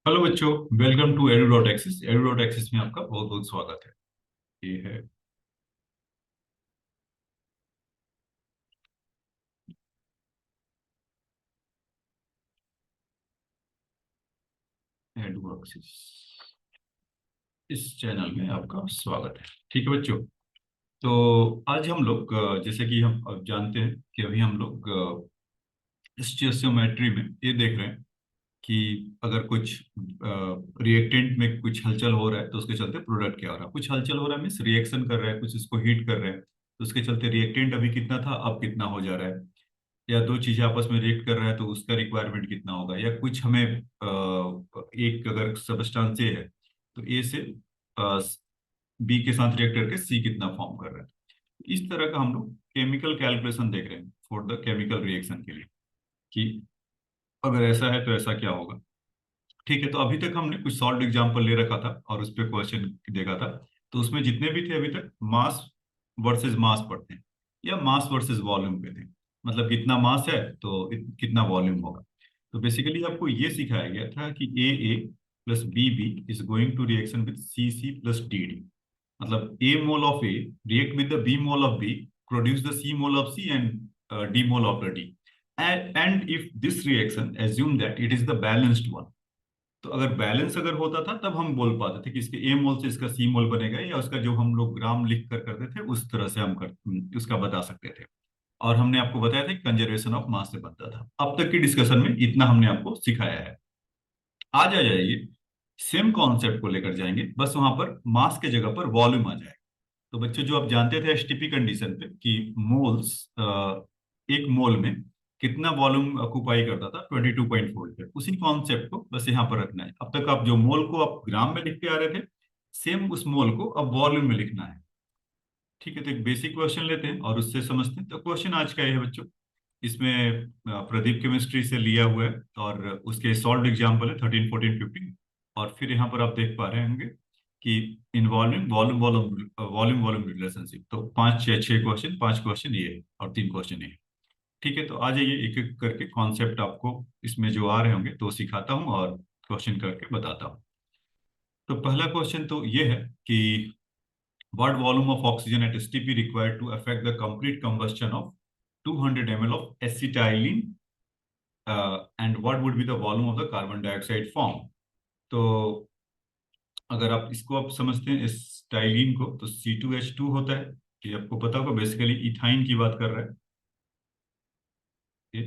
Hello बच्चों, welcome to edu.axis। edu.axis में आपका बहुत बहुत स्वागत है। ये है edu.axis। इस चैनल में आपका स्वागत है। ठीक है बच्चों, तो आज हम लोग जैसे कि हम अब जानते हैं कि अभी हम लोग स्टियोमेट्री में ये देख रहे हैं कि अगर कुछ रिएक्टेंट में कुछ हलचल हो रहा है तो उसके चलते प्रोडक्ट क्या हो रहा है। कुछ हलचल हो रहा है मीन्स रिएक्शन कर रहा है, कुछ इसको हीट कर रहा है, तो उसके चलते रिएक्टेंट अभी कितना था अब कितना हो जा रहा है। या दो चीजें आपस में रिएक्ट कर रहा है तो उसका रिक्वायरमेंट कितना होगा। या कुछ हमें एक अगर सबस्टांस ए है तो ए से बी के साथ रिएक्ट करके सी कितना फॉर्म कर रहा है। इस तरह का हम लोग केमिकल कैलकुलेशन देख रहे हैं फॉर द केमिकल रिएक्शन के लिए कि अगर ऐसा है तो ऐसा क्या होगा। ठीक है, तो अभी तक हमने कुछ सॉल्व एग्जांपल ले रखा था और उस पर क्वेश्चन देखा था। तो उसमें जितने भी थे अभी तक मास वर्सेस मास पढ़ते हैं या मास वर्सेस वॉल्यूम पे थे। मतलब कितना मास है तो कितना वॉल्यूम होगा। तो बेसिकली आपको ये सिखाया गया था कि A plus B is going to reaction with C plus D. मतलब A mole of A react with the B mole of B, produce the C mole of C and D mole of the D. And if this reaction assume that it is the balanced one. तो अगर balance अगर होता था तब हम बोल पाते थे कि इसके ए मोल से इसका सी मोल बनेगा, या उसका जो हम लोग ग्राम लिख कर करते थे उस तरह से हम उसका बता सकते थे। और हमने आपको बताया था कि कंजर्वेशन ऑफ मास से बनता था। अब तक की डिस्कशन में इतना हमने आपको सिखाया है। आज आ जाइए, सेम कॉन्सेप्ट को लेकर जाएंगे, बस वहां पर मास के जगह पर वॉल्यूम आ जाएगा। तो बच्चों, जो आप जानते थे एसटीपी कंडीशन पे कि मोल्स एक मोल में कितना वॉल्यूम ऑक्युपाई करता था 22.4 लीटर, उसी कॉन्सेप्ट को बस यहाँ पर रखना है। अब तक आप जो मोल को आप ग्राम में लिखते आ रहे थे, सेम उस मोल को अब वॉल्यूम में लिखना है। ठीक है, तो एक बेसिक क्वेश्चन लेते हैं और उससे समझते हैं। तो क्वेश्चन आज का ये है बच्चों, इसमें प्रदीप केमिस्ट्री से लिया हुआ है और उसके सॉल्व एग्जाम्पल है 13, 14, 15। और फिर यहाँ पर आप देख पा रहे होंगे कि involving volume volume volume volume relationship. तो पांच या छह क्वेश्चन, पांच क्वेश्चन ये है और तीन क्वेश्चन ये है। ठीक है, तो आ जाइए एक एक करके कॉन्सेप्ट आपको इसमें जो आ रहे होंगे तो सिखाता हूँ और क्वेश्चन करके बताता हूँ। तो पहला क्वेश्चन तो ये है कि what volume of oxygen at STP required to affect the complete combustion of 200 ml of acetylene, and what would be the volume of the carbon dioxide form। तो अगर आप इसको आप समझते हैं स्टाइलिन को, तो C2H2 होता है। ये आपको पता होगा, बेसिकली इथाइन की बात कर रहा है ये।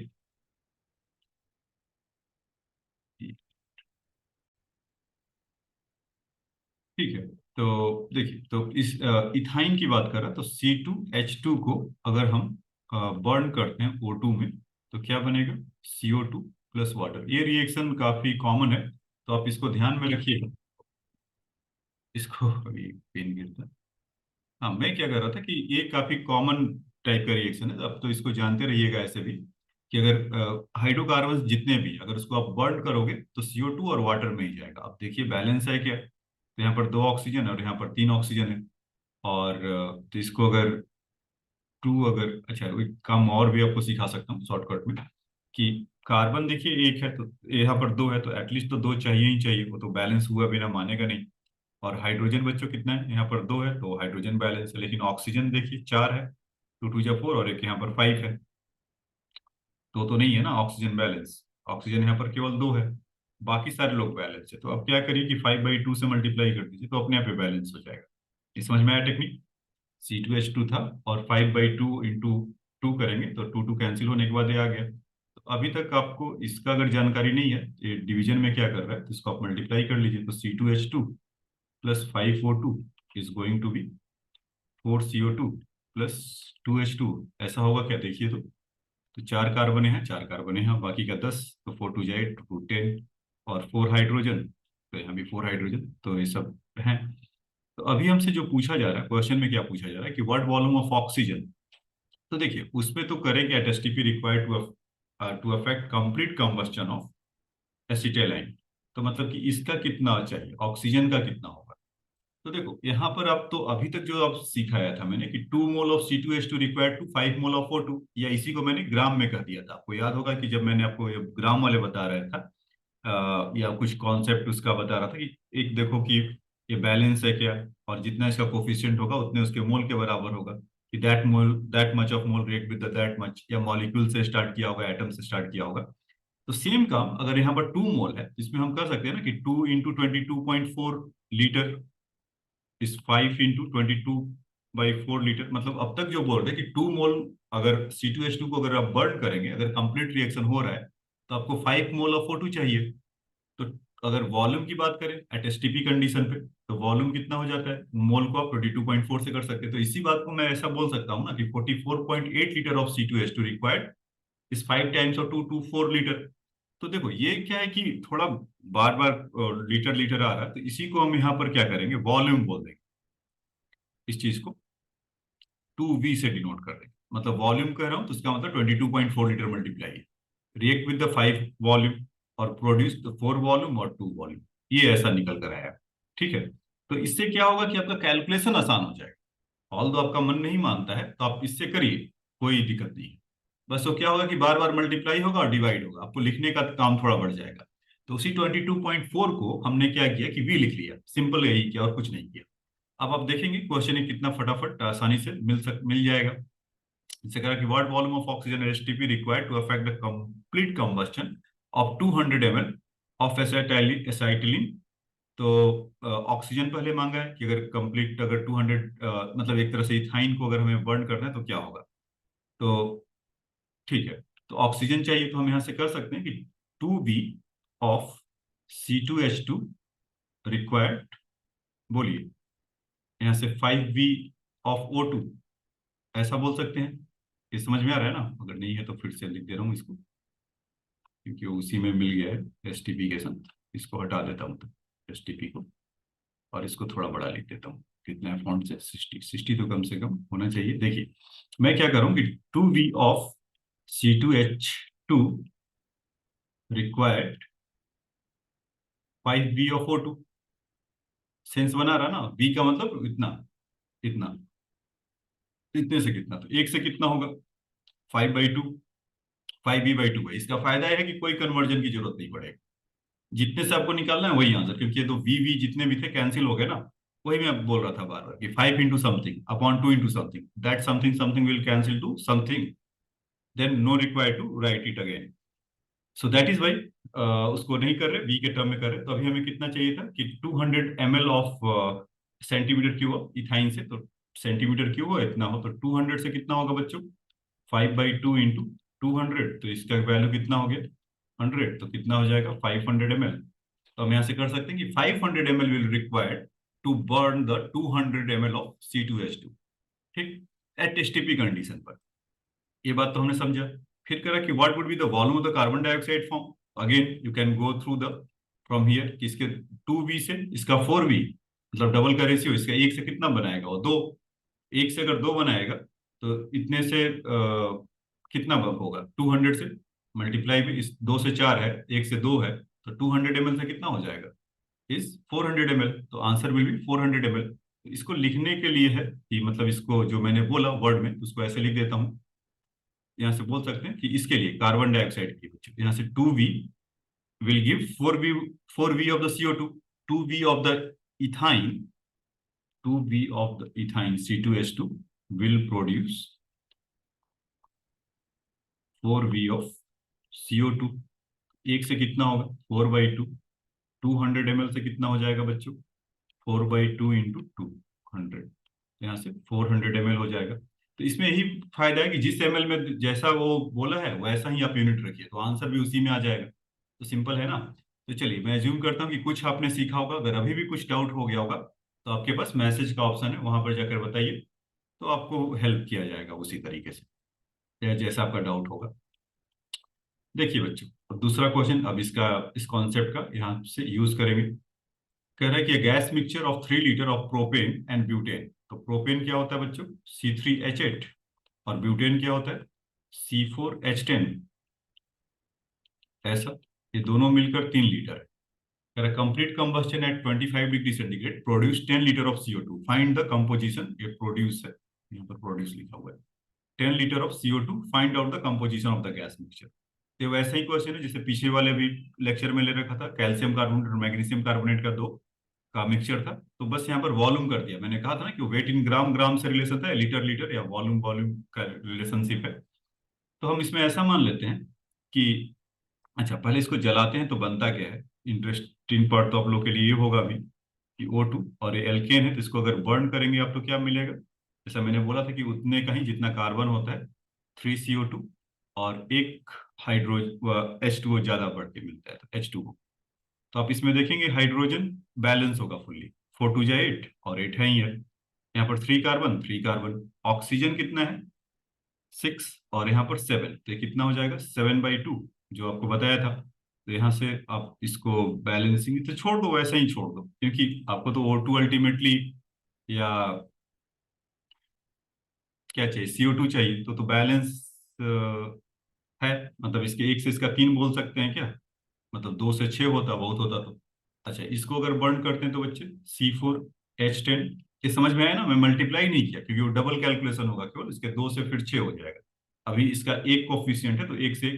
ठीक है, तो देखिए, तो इस इथाइन की बात कर रहा है तो C2H2 को अगर हम बर्न करते हैं O2 में तो क्या बनेगा, CO2 प्लस वाटर। ये रिएक्शन काफी कॉमन है, तो आप इसको ध्यान में रखिएगा। इसको अभी पेन गिरता है। हाँ, मैं क्या कर रहा था कि ये काफी कॉमन टाइप का रिएक्शन है। अब तो इसको जानते रहिएगा ऐसे भी कि अगर हाइड्रोकार्बन जितने भी अगर उसको आप बर्न करोगे तो CO2 और वाटर में ही जाएगा। अब देखिए बैलेंस है क्या, तो यहाँ पर दो ऑक्सीजन है और यहाँ पर तीन ऑक्सीजन है। और तो इसको अगर टू अगर अच्छा एक काम और भी आपको सिखा सकता हूँ शॉर्टकट में कि कार्बन देखिए एक है तो यहाँ पर दो है, तो एटलीस्ट तो दो चाहिए ही चाहिए, वो तो बैलेंस हुआ बिना मानेगा नहीं। और हाइड्रोजन बच्चों कितना है, यहाँ पर दो है तो हाइड्रोजन बैलेंस है। लेकिन ऑक्सीजन देखिए चार है, टू टू जा फोर, और एक यहाँ पर फाइव है। तो नहीं है ना ऑक्सीजन बैलेंस। ऑक्सीजन यहाँ पर केवल दो है, बाकी सारे लोग बैलेंस है। तो अब क्या करिए कि 5/2 से मल्टीप्लाई कर दीजिए तो अपने आप ही बैलेंस हो जाएगा। ये समझ में आया टेक्निक। C2H2 था और 5/2 इंटू टू करेंगे तो टू टू कैंसिल होने के बाद ये आ गया। तो अभी तक आपको इसका अगर जानकारी नहीं है ये डिवीजन में क्या कर रहा है, तो इसको आप मल्टीप्लाई कर लीजिए। तो C2H2 plus 5O2 is going to be 4CO2 plus 2H2। ऐसा होगा क्या, देखिए तो चार कार्बन है, चार कार्बन है, बाकी का 10, तो 4 2 जा 8, 2 10। और फोर हाइड्रोजन, तो यहाँ भी फोर हाइड्रोजन, तो ये सब है। तो अभी हमसे जो पूछा जा रहा है क्वेश्चन में, क्या पूछा जा रहा है कि व्हाट वॉल्यूम ऑफ ऑक्सीजन। तो देखिए उसमें तो करेंगे at STP required to affect complete combustion of acetylene. तो मतलब कि इसका कितना चाहिए, ऑक्सीजन का कितना होगा। तो देखो यहाँ पर आप तो अभी तक जो आप सिखाया था मैंने कि 2 mole of C2H2 required to 5 mole of O2, या इसी को मैंने ग्राम में कह दिया था। आपको याद होगा कि जब मैंने आपको ये ग्राम वाले बता रहा था या कुछ कॉन्सेप्ट उसका बता रहा था कि एक देखो कि ये बैलेंस है क्या, और जितना इसका कोफिशिएंट होगा उतने उसके मोल के बराबर होगा, कि that mole that much of mole react with that much, या मॉलिक्यूल से स्टार्ट किया होगा, एटम से स्टार्ट किया होगा। तो सेम काम अगर यहाँ पर 2 मोल है, इसमें हम कर सकते हैं ना कि 2 × 22.4 लीटर इस 5 × 22/4 लीटर। मतलब अब तक जो बोल रहे हैं कि 2 मोल, अगर C2H2 को अगर आप बर्न करेंगे, अगर कंप्लीट रिएक्शन हो रहा है, तो आपको 5 मोल ऑफ O2 चाहिए। तो अगर वॉल्यूम की बात करें एट एसटीपी कंडीशन पे, तो वॉल्यूम कितना हो जाता है, मोल को आप 22.4 से कर सकते हैं। तो इसी बात को मैं ऐसा बोल सकता हूँ ना कि 44.8 लीटर ऑफ C2H2 रिक्वायर्ड इस 5 टाइम्स ऑफ 2 to 4 लीटर। तो देखो ये क्या है कि थोड़ा बार बार लीटर लीटर आ रहा है, तो इसी को हम यहाँ पर क्या करेंगे, वॉल्यूम बोल देंगे। इस चीज को 2V से डिनोट कर देंगे, मतलब वॉल्यूम कह रहा हूँ तो इसका मतलब 22.4 litre multiply react with the 5 volume और प्रोड्यूस द 4 वॉल्यूम और 2 वॉल्यूम। ये ऐसा निकल कर आया। ठीक है, तो इससे क्या होगा कि आपका कैलकुलेशन आसान हो जाएगा। ऑल दो आपका मन नहीं मानता है तो आप इससे करिए, कोई दिक्कत नहीं है। बस वो क्या होगा कि बार बार मल्टीप्लाई होगा और डिवाइड होगा, आपको लिखने का काम थोड़ा बढ़ जाएगा। तो उसी 22.4 को हमने क्या किया कि V लिख लिया, सिंपल यही किया और कुछ नहीं किया। अब आप देखेंगे क्वेश्चन ही कितना फटाफट आसानी से मिल जाएगा। इससे कहा कि what volume of oxygen STP required to effect the complete combustion of 200 ml of acetylene. तो ऑक्सीजन पहले मांगा है कि अगर कंप्लीट, अगर 200 मतलब एक तरह से इथाइन को अगर हमें बर्न करना है तो क्या होगा। तो ठीक है, तो ऑक्सीजन चाहिए, तो हम यहाँ से कर सकते हैं कि 2B ऑफ C2H2 रिक्वायर्ड, बोलिए यहाँ से 5V ऑफ O2, ऐसा बोल सकते हैं। ये समझ में आ रहा है ना, अगर नहीं है तो फिर से लिख दे रहा हूँ इसको, क्योंकि उसी में मिल गया है एसटीपी के साथ। इसको हटा देता हूँ तो एसटीपी को, और इसको थोड़ा बड़ा लिख देता हूँ। कितना है फॉन्ट से, 60 तो कम से कम होना चाहिए। देखिए मैं क्या करूँ कि 2V of C2H2 required 5V of O2। Sense बना रहा ना, V का मतलब इतना, इतना, इतने से कितना, तो एक से कितना होगा 5/2, 5V/2 है। इसका फायदा है कि कोई कन्वर्जन की जरूरत नहीं पड़ेगी, जितने से आपको निकालना है वही आंसर, क्योंकि ये तो वी जितने भी थे कैंसिल हो गए ना। वही मैं बोल रहा था बार बार कि 5 × something upon 2 × something, that something something will cancel to something, then no require to write it again. So that is why उसको नहीं कर रहे, वी के टर्म में कर रहे। तो अभी हमें कितना चाहिए था कि 200 ml of centimetre cube of ethyne से, तो सेंटीमीटर क्यूब हो इतना हो, तो 200 से कितना होगा बच्चों, 5/2 × 200, तो इसका वैल्यू कितना हो गया 100, तो कितना हो जाएगा 500 ml। तो हम यहाँ से कर सकते हैं कि 500 ml will required to burn the 200 ml of C2H2। ठीक, एट एसटीपी कंडीशन पर। ये बात तो हमने समझा। फिर करा कि what would be the volume of the carbon dioxide form. Again you can go through the from here कि इसके 2V से इसका 4V, मतलब डबल का रेशियो, इसका एक से कितना बनाएगा वो 2, एक से अगर 2 बनाएगा तो इतने से कितना होगा 200 से मल्टीप्लाई में, इस 2 से 4 है, एक से 2 है, तो 200 ml से कितना हो जाएगा इस 400 ml, तो आंसर विल बी 400 ml। इसको लिखने के लिए है कि मतलब इसको जो मैंने बोला वर्ड में उसको ऐसे लिख देता हूँ। यहाँ से बोल सकते हैं कि इसके लिए कार्बन डाइऑक्साइड के बच्चों यहाँ से 2V will give 4V of the CO2, 2V of the ethyne, 2V of the ethyne C2H2 will produce 4V of CO2। एक से कितना होगा 4/2, 200 ml से कितना हो जाएगा बच्चों 4/2 इंटू 200, यहाँ से 400 ml हो जाएगा। तो इसमें यही फायदा है कि जिस ml में जैसा वो बोला है वैसा ही आप यूनिट रखिए, तो आंसर भी उसी में आ जाएगा। तो सिंपल है ना। तो चलिए मैं एज्यूम करता हूँ कि कुछ आपने सीखा होगा। अगर अभी भी कुछ डाउट हो गया होगा तो आपके पास मैसेज का ऑप्शन है, वहां पर जाकर बताइए, तो आपको हेल्प किया जाएगा उसी तरीके से, या जैसा आपका डाउट होगा। देखिए बच्चों, अब दूसरा क्वेश्चन, अब इसका इस कॉन्सेप्ट का यहाँ से यूज करेंगे। कह रहा है कि gas mixture of 3 litre of propane and butane. तो प्रोपेन क्या होता है बच्चों C3H8, और ब्यूटेन क्या होता है C4H10, ऐसा ये दोनों मिलकर 3 लीटर है। कह रहा complete combustion at 25 degree centigrade produce 10 litre of CO2, find the composition, ये प्रोड्यूस है, यहाँ पर प्रोड्यूस लिखा हुआ है, 10 litre of CO2, find out the composition of the gas mixture. तो वैसा ही क्वेश्चन है जैसे पीछे वाले भी लेक्चर में ले रखा था, कैल्शियम कार्बोनेट और मैग्नीशियम कार्बोनेट का दो का मिक्सचर था। तो बस यहाँ पर वॉल्यूम कर दिया, मैंने कहा था ना कि वेट इन ग्राम ग्राम से रिलेशन था, लीटर लीटर या वॉल्यूम वॉल्यूम का रिलेशनशिप है। तो हम इसमें ऐसा मान लेते हैं कि अच्छा पहले इसको जलाते हैं तो बनता क्या है। इंटरेस्टिंग पार्ट तो आप लोग के लिए ये होगा भी कि O2 और ये एल्केन है, तो इसको अगर बर्न करेंगे आप तो क्या मिलेगा। जैसा मैंने बोला था कि उतने का ही जितना कार्बन होता है 3CO2, और एक हाइड्रो H2O ज्यादा बढ़ के मिलता है तो H2O। तो आप इसमें देखेंगे हाइड्रोजन बैलेंस होगा फुल्ली, 4 2 8 और 8 है ही है। यहाँ पर 3 कार्बन 3 कार्बन। ऑक्सीजन कितना है 6 और यहाँ पर 7, तो ये कितना हो जाएगा 7/2 जो आपको बताया था। तो यहाँ से आप इसको बैलेंसिंग तो छोड़ दो, वैसे ही छोड़ दो, क्योंकि आपको तो O2 अल्टीमेटली या क्या चाहिए CO2 चाहिए, तो बैलेंस है। मतलब इसके एक से इसका 3 बोल सकते हैं क्या, मतलब 2 से 6 होता बहुत होता तो। अच्छा इसको अगर बर्न करते हैं तो बच्चे C4H10, ये समझ में आया ना, मैं मल्टीप्लाई नहीं किया क्योंकि वो डबल कैलकुलेशन होगा, केवल इसके 2 से फिर 6 हो जाएगा। अभी इसका एक कोफिशियंट है तो एक से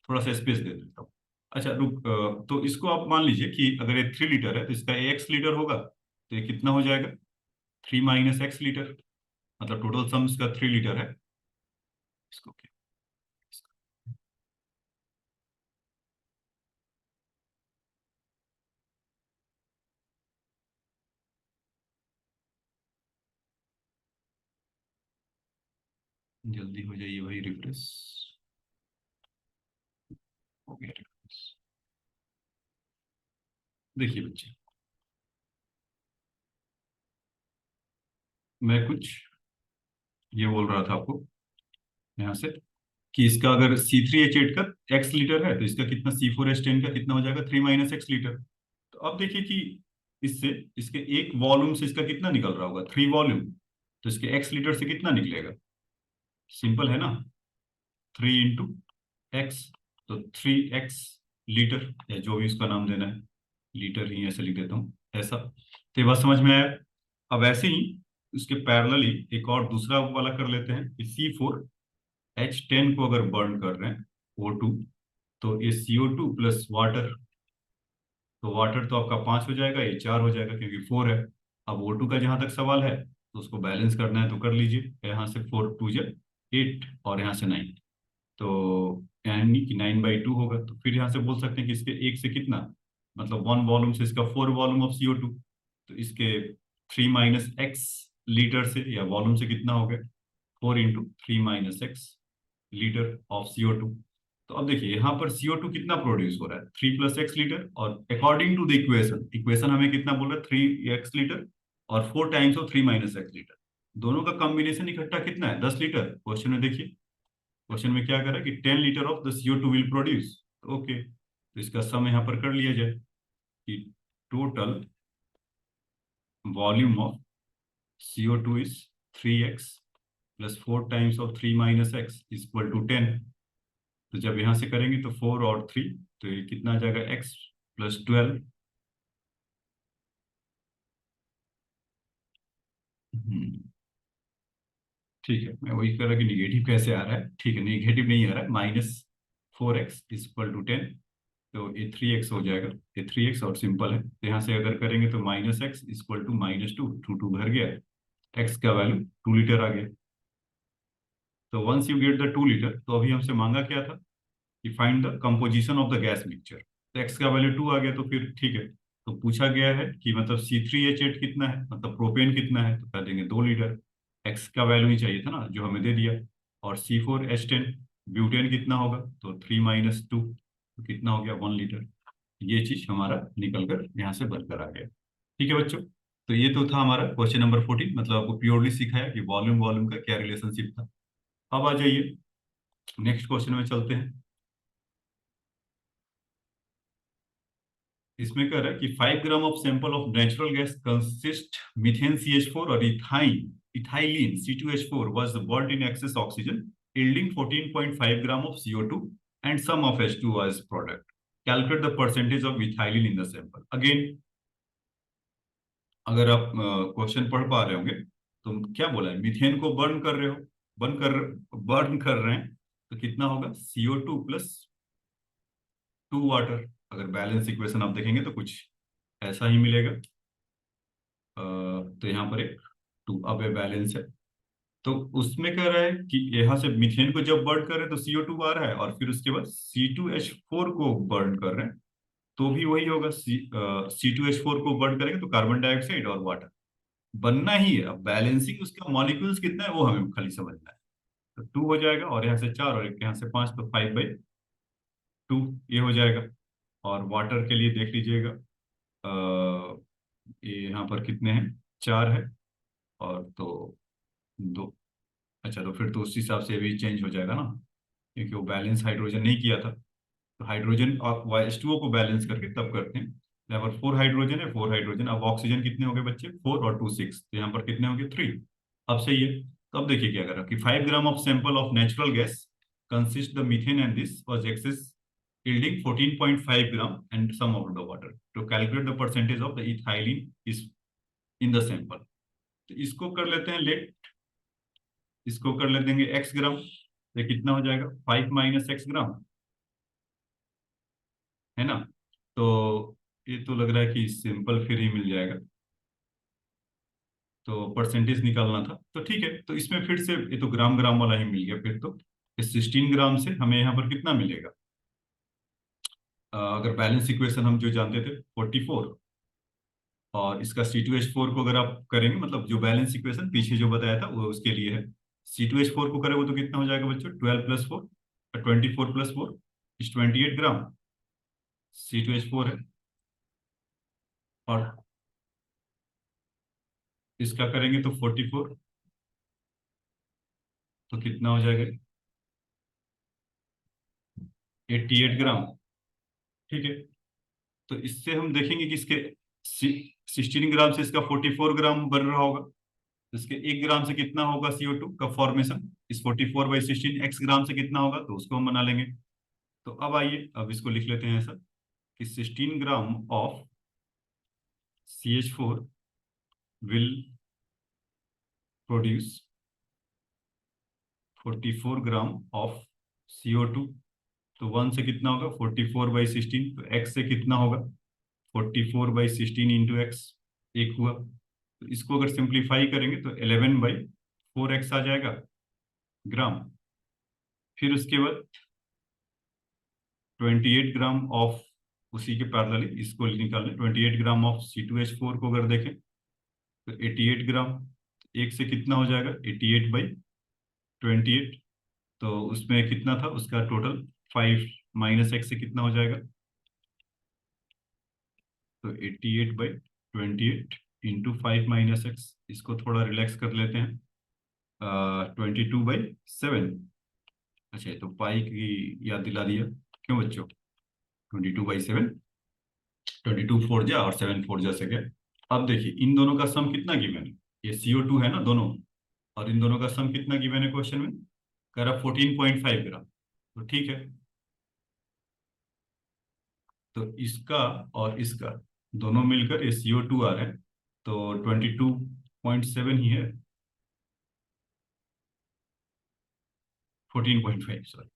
थोड़ा सा स्पेस दे देता हूँ। अच्छा रुक, तो इसको आप मान लीजिए कि अगर ये 3 लीटर है तो इसका X लीटर होगा, तो ये कितना हो जाएगा 3 - X लीटर, मतलब टोटल सम इसका 3 लीटर है। इसको क्या, जल्दी हो जाइए भाई, रिफ्रेश हो गया रिफ्रेश। देखिए बच्चे, मैं कुछ ये बोल रहा था आपको यहाँ से कि इसका अगर C3H8 का X लीटर है तो इसका कितना C4H10 का कितना हो जाएगा 3 - X लीटर। तो अब देखिए कि इससे इसके एक वॉल्यूम से इसका कितना निकल रहा होगा 3 वॉल्यूम, तो इसके X लीटर से कितना निकलेगा, सिंपल है ना, 3 × X, तो 3 X लीटर, या जो भी उसका नाम देना है, लीटर ही ऐसे लिख देता हूँ ऐसा। तो ये बात समझ में आया। अब ऐसे ही उसके पैरेलली एक और दूसरा वाला कर लेते हैं कि C4H10 को अगर बर्न कर रहे हैं O2, तो ये CO2 प्लस वाटर, तो वाटर तो आपका 5 हो जाएगा, ये 4 हो जाएगा क्योंकि 4 है। अब O2 का जहां तक सवाल है तो उसको बैलेंस करना है तो कर लीजिए, यहाँ से 4 2 8 और यहाँ से 9, तो यानी कि 9/2 होगा। तो फिर यहाँ से बोल सकते हैं कि इसके एक से कितना, मतलब 1 वॉल्यूम से इसका 4 वॉल्यूम ऑफ CO2, तो इसके 3 - X लीटर से या वॉल्यूम से कितना हो गया 4 × 3 - X लीटर ऑफ CO2। तो अब देखिए यहाँ पर CO2 कितना प्रोड्यूस हो रहा है 3 + X लीटर, और according to the equation, equation हमें कितना बोल रहा है 3 X लीटर और 4 टाइम्स ऑफ 3 - X लीटर, दोनों का कॉम्बिनेशन इकट्ठा कितना है 10 लीटर। क्वेश्चन में देखिए, क्वेश्चन में क्या करा कि 10 litre of the CO2 will produce. Okay, तो इसका सम यहाँ पर कर लिया जाए कि total volume of CO2 is 3X plus 4 times of 3 - X equal to 10। तो जब यहाँ से करेंगे तो 4 और 3, तो ये कितना आ जाएगा X + 12। ठीक है, मैं वही कर रहा कि निगेटिव कैसे आ रहा है, ठीक है निगेटिव नहीं आ रहा है, -4X = 10, तो ये 3X हो जाएगा, ये 3X और सिंपल है, तो यहाँ से अगर करेंगे तो -X = -2, 2 घर गया, X का वैल्यू 2 लीटर आ गया। तो once you get the 2 litre, तो अभी हमसे मांगा क्या था कि find the composition of the gas mixture, तो X का वैल्यू 2 आ गया, तो फिर ठीक है। तो पूछा गया है कि मतलब C3H8 कितना है, मतलब प्रोपेन कितना है, तो कह देंगे 2 लीटर। X का वैल्यू ही चाहिए था ना जो हमें दे दिया। और C4H10 ब्यूटेन कितना होगा, तो 3 - 2, तो कितना हो गया 1 लीटर। ये चीज हमारा निकल कर यहाँ से बनकर आ गया। ठीक है बच्चों, तो ये तो था हमारा क्वेश्चन नंबर 14, मतलब आपको प्योरली सिखाया कि वॉल्यूम वॉल्यूम का क्या रिलेशनशिप था। अब आ जाइए नेक्स्ट क्वेश्चन में चलते हैं। इसमें कह रहा है कि 5 gram of sample of natural gas consist methane CH4 और ethyne ethylene C2H4 was burnt in excess oxygen yielding 14.5 gram of CO2 and some of H2O as product. Calculate the percentage of ethylene in the sample. Again, अगर आप question पढ़ पा रहे होंगे तो क्या बोला है, मीथेन को बर्न कर रहे हो, बर्न कर रहे हैं, तो कितना होगा CO2 प्लस टू वाटर। अगर बैलेंस इक्वेशन आप देखेंगे तो कुछ ऐसा ही मिलेगा। तो यहाँ पर एक टू अब ये बैलेंस है। तो उसमें कह रहा है कि यहाँ से मीथेन को जब बर्न कर रहे हैं तो CO2 आ रहा है, और फिर उसके बाद C2H4 को बर्न कर रहे हैं तो भी वही होगा। C2H4 को बर्न करेंगे तो कार्बन डाइऑक्साइड और वाटर बनना ही है। अब बैलेंसिंग उसका मॉलिक्यूल्स कितना है वो हमें खाली समझना है। तो टू हो जाएगा, और यहाँ से चार, और एक यहाँ से पांच, तो 5/2 ये हो जाएगा। और वाटर के लिए देख लीजिएगा, ये यहाँ पर कितने हैं, चार है, और तो दो। अच्छा, तो फिर तो उस हिसाब से भी चेंज हो जाएगा ना, क्योंकि वो बैलेंस हाइड्रोजन नहीं किया था। तो हाइड्रोजन और H2O को बैलेंस करके तब करते हैं। यहाँ पर फोर हाइड्रोजन है, फोर हाइड्रोजन। अब ऑक्सीजन कितने हो गए बच्चे, फोर और टू सिक्स, तो यहाँ पर कितने हो गए, थ्री। अब सही है। तो अब देखिए क्या करा कि 5 gram of sample of natural gas consist the methane and this was excess yielding 14.5 gram and some of the water to calculate the percentage of the ethylene is in the sample। तो इसको कर लेते हैं late, इसको कर ले देंगे x ग्राम। ये कितना हो जाएगा, 5 - x ग्राम, है ना। तो ये तो लग रहा है कि सिंपल फिर ही मिल जाएगा। तो परसेंटेज निकालना था, तो ठीक है। तो इसमें फिर से ये तो ग्राम ग्राम वाला ही मिल गया फिर तो। 16 ग्राम से हमें यहाँ पर कितना मिलेगा, अगर बैलेंस इक्वेशन हम जो जानते थे 44, और इसका C2H4 को अगर आप करेंगे, मतलब जो बैलेंस इक्वेशन पीछे जो बताया था वो उसके लिए है। C2H4 को करेंगे तो कितना हो जाएगा बच्चों, 12+4, 24+4 इस 28 ग्राम C2H4 है। और इसका करेंगे तो 44, तो कितना हो जाएगा, 88 ग्राम। ठीक है। तो इससे हम देखेंगे कि इसके 16 ग्राम से इसका 44 ग्राम बन रहा होगा। तो इसके 1 ग्राम से कितना होगा CO2 का फॉर्मेशन, इस 44/16 x ग्राम से कितना होगा, तो उसको हम बना लेंगे। तो अब आइए, अब इसको लिख लेते हैं ऐसा कि 16 gram of CH4 will produce 44 gram of CO2। तो वन से कितना होगा, 44/16, तो x से कितना होगा, 44/16 इंटू एक्स, एक हुआ। तो इसको अगर सिंप्लीफाई करेंगे तो 11/4x आ जाएगा ग्राम। फिर उसके बाद 28 ग्राम ऑफ, उसी के पैरेलली इसको निकाल लें, 28 ग्राम ऑफ C2H4 को अगर देखें तो 88 ग्राम। एक से कितना हो जाएगा, 88/28। तो उसमें कितना था उसका टोटल, 5 - x से कितना हो जाएगा, तो 88/28 इंटू 5 - x, इसको थोड़ा रिलैक्स कर लेते हैं, 22/7। अच्छा, तो पाई की याद दिला दिया, क्यों बच्चों, 22/7, 22 4 जा और 7 4 जा से गया। अब देखिए इन दोनों का सम कितना गिवन है, ये CO2 है ना दोनों, और इन दोनों का सम कितना गिवन है क्वेश्चन में, कह रहा 14.5 ग्राम। तो ठीक है, तो इसका और इसका दोनों मिलकर ये CO2 आ रहे हैं, तो 22.7 ही है, 14.5 सॉरी,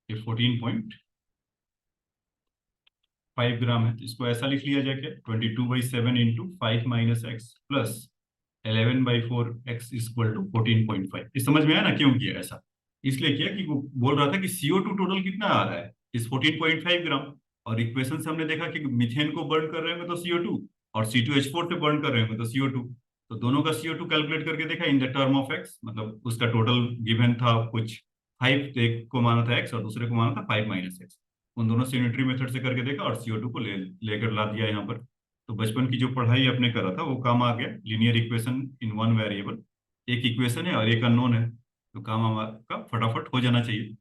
ये 14.5 ग्राम है। तो इसको ऐसा लिख लिया जाए क्या, 22/7 into 5 - x plus 11/4x equal to 14.5। इस समझ में आया ना क्यों किया ऐसा, इसलिए किया कि वो बोल रहा था कि CO2 टोटल कितना आ रहा है, इस 14.5 ग्राम। और इक्वेशन से हमने देखा कि मीथेन को बर्न कर रहे होंगे तो CO2, और C2H4 से बर्न कर रहे होंगे तो CO2। तो दोनों का CO2 कैलकुलेट करके देखा in the term of x, मतलब उसका टोटल गिवन था कुछ 5, एक को माना था x और दूसरे को माना था 5 - x। उन दोनों से यूनिटरी मेथड से करके देखा और CO2 को लेकर ला दिया यहाँ पर। तो बचपन की जो पढ़ाई आपने करा था वो काम आ गया, linear equation in one variable, एक इक्वेशन है और एक अननोन है, तो काम आपका फटाफट हो जाना चाहिए।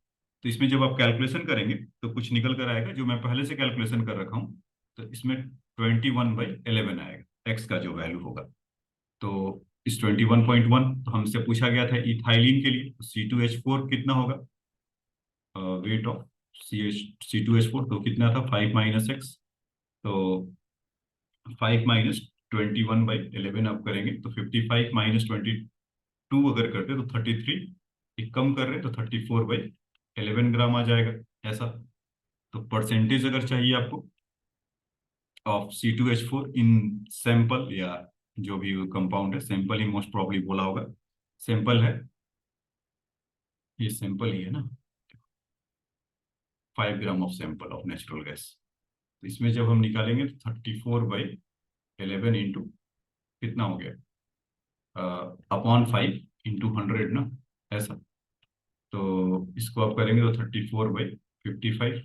तो इसमें जब आप कैलकुलेशन करेंगे तो कुछ निकल कर आएगा, जो मैं पहले से कैलकुलेशन कर रखा हूँ। तो इसमें 21/11 आएगा एक्स का जो वैल्यू होगा। तो इस 21.1 तो हमसे पूछा गया था इथाइलिन के लिए, तो C2H4 कितना होगा, वेट ऑफ C2H4 तो कितना था, 5 - x। तो 5 - 21/11 आप करेंगे तो 55 - 22 अगर करते तो 33, एक कम कर रहे हैं तो 34/11 ग्राम आ जाएगा ऐसा। तो परसेंटेज अगर चाहिए आपको ऑफ C2H4 इन सैंपल, या जो भी कंपाउंड है, सैंपल ही मोस्ट प्रॉब्ली बोला होगा, सैंपल है, ये सैंपल ही है ना, 5 gram of sample of natural gas. तो इसमें जब हम निकालेंगे तो 34/11 इंटू कितना हो गया, अपॉन 5 इंटू 100 ना, ऐसा। तो इसको आप करेंगे तो 34/55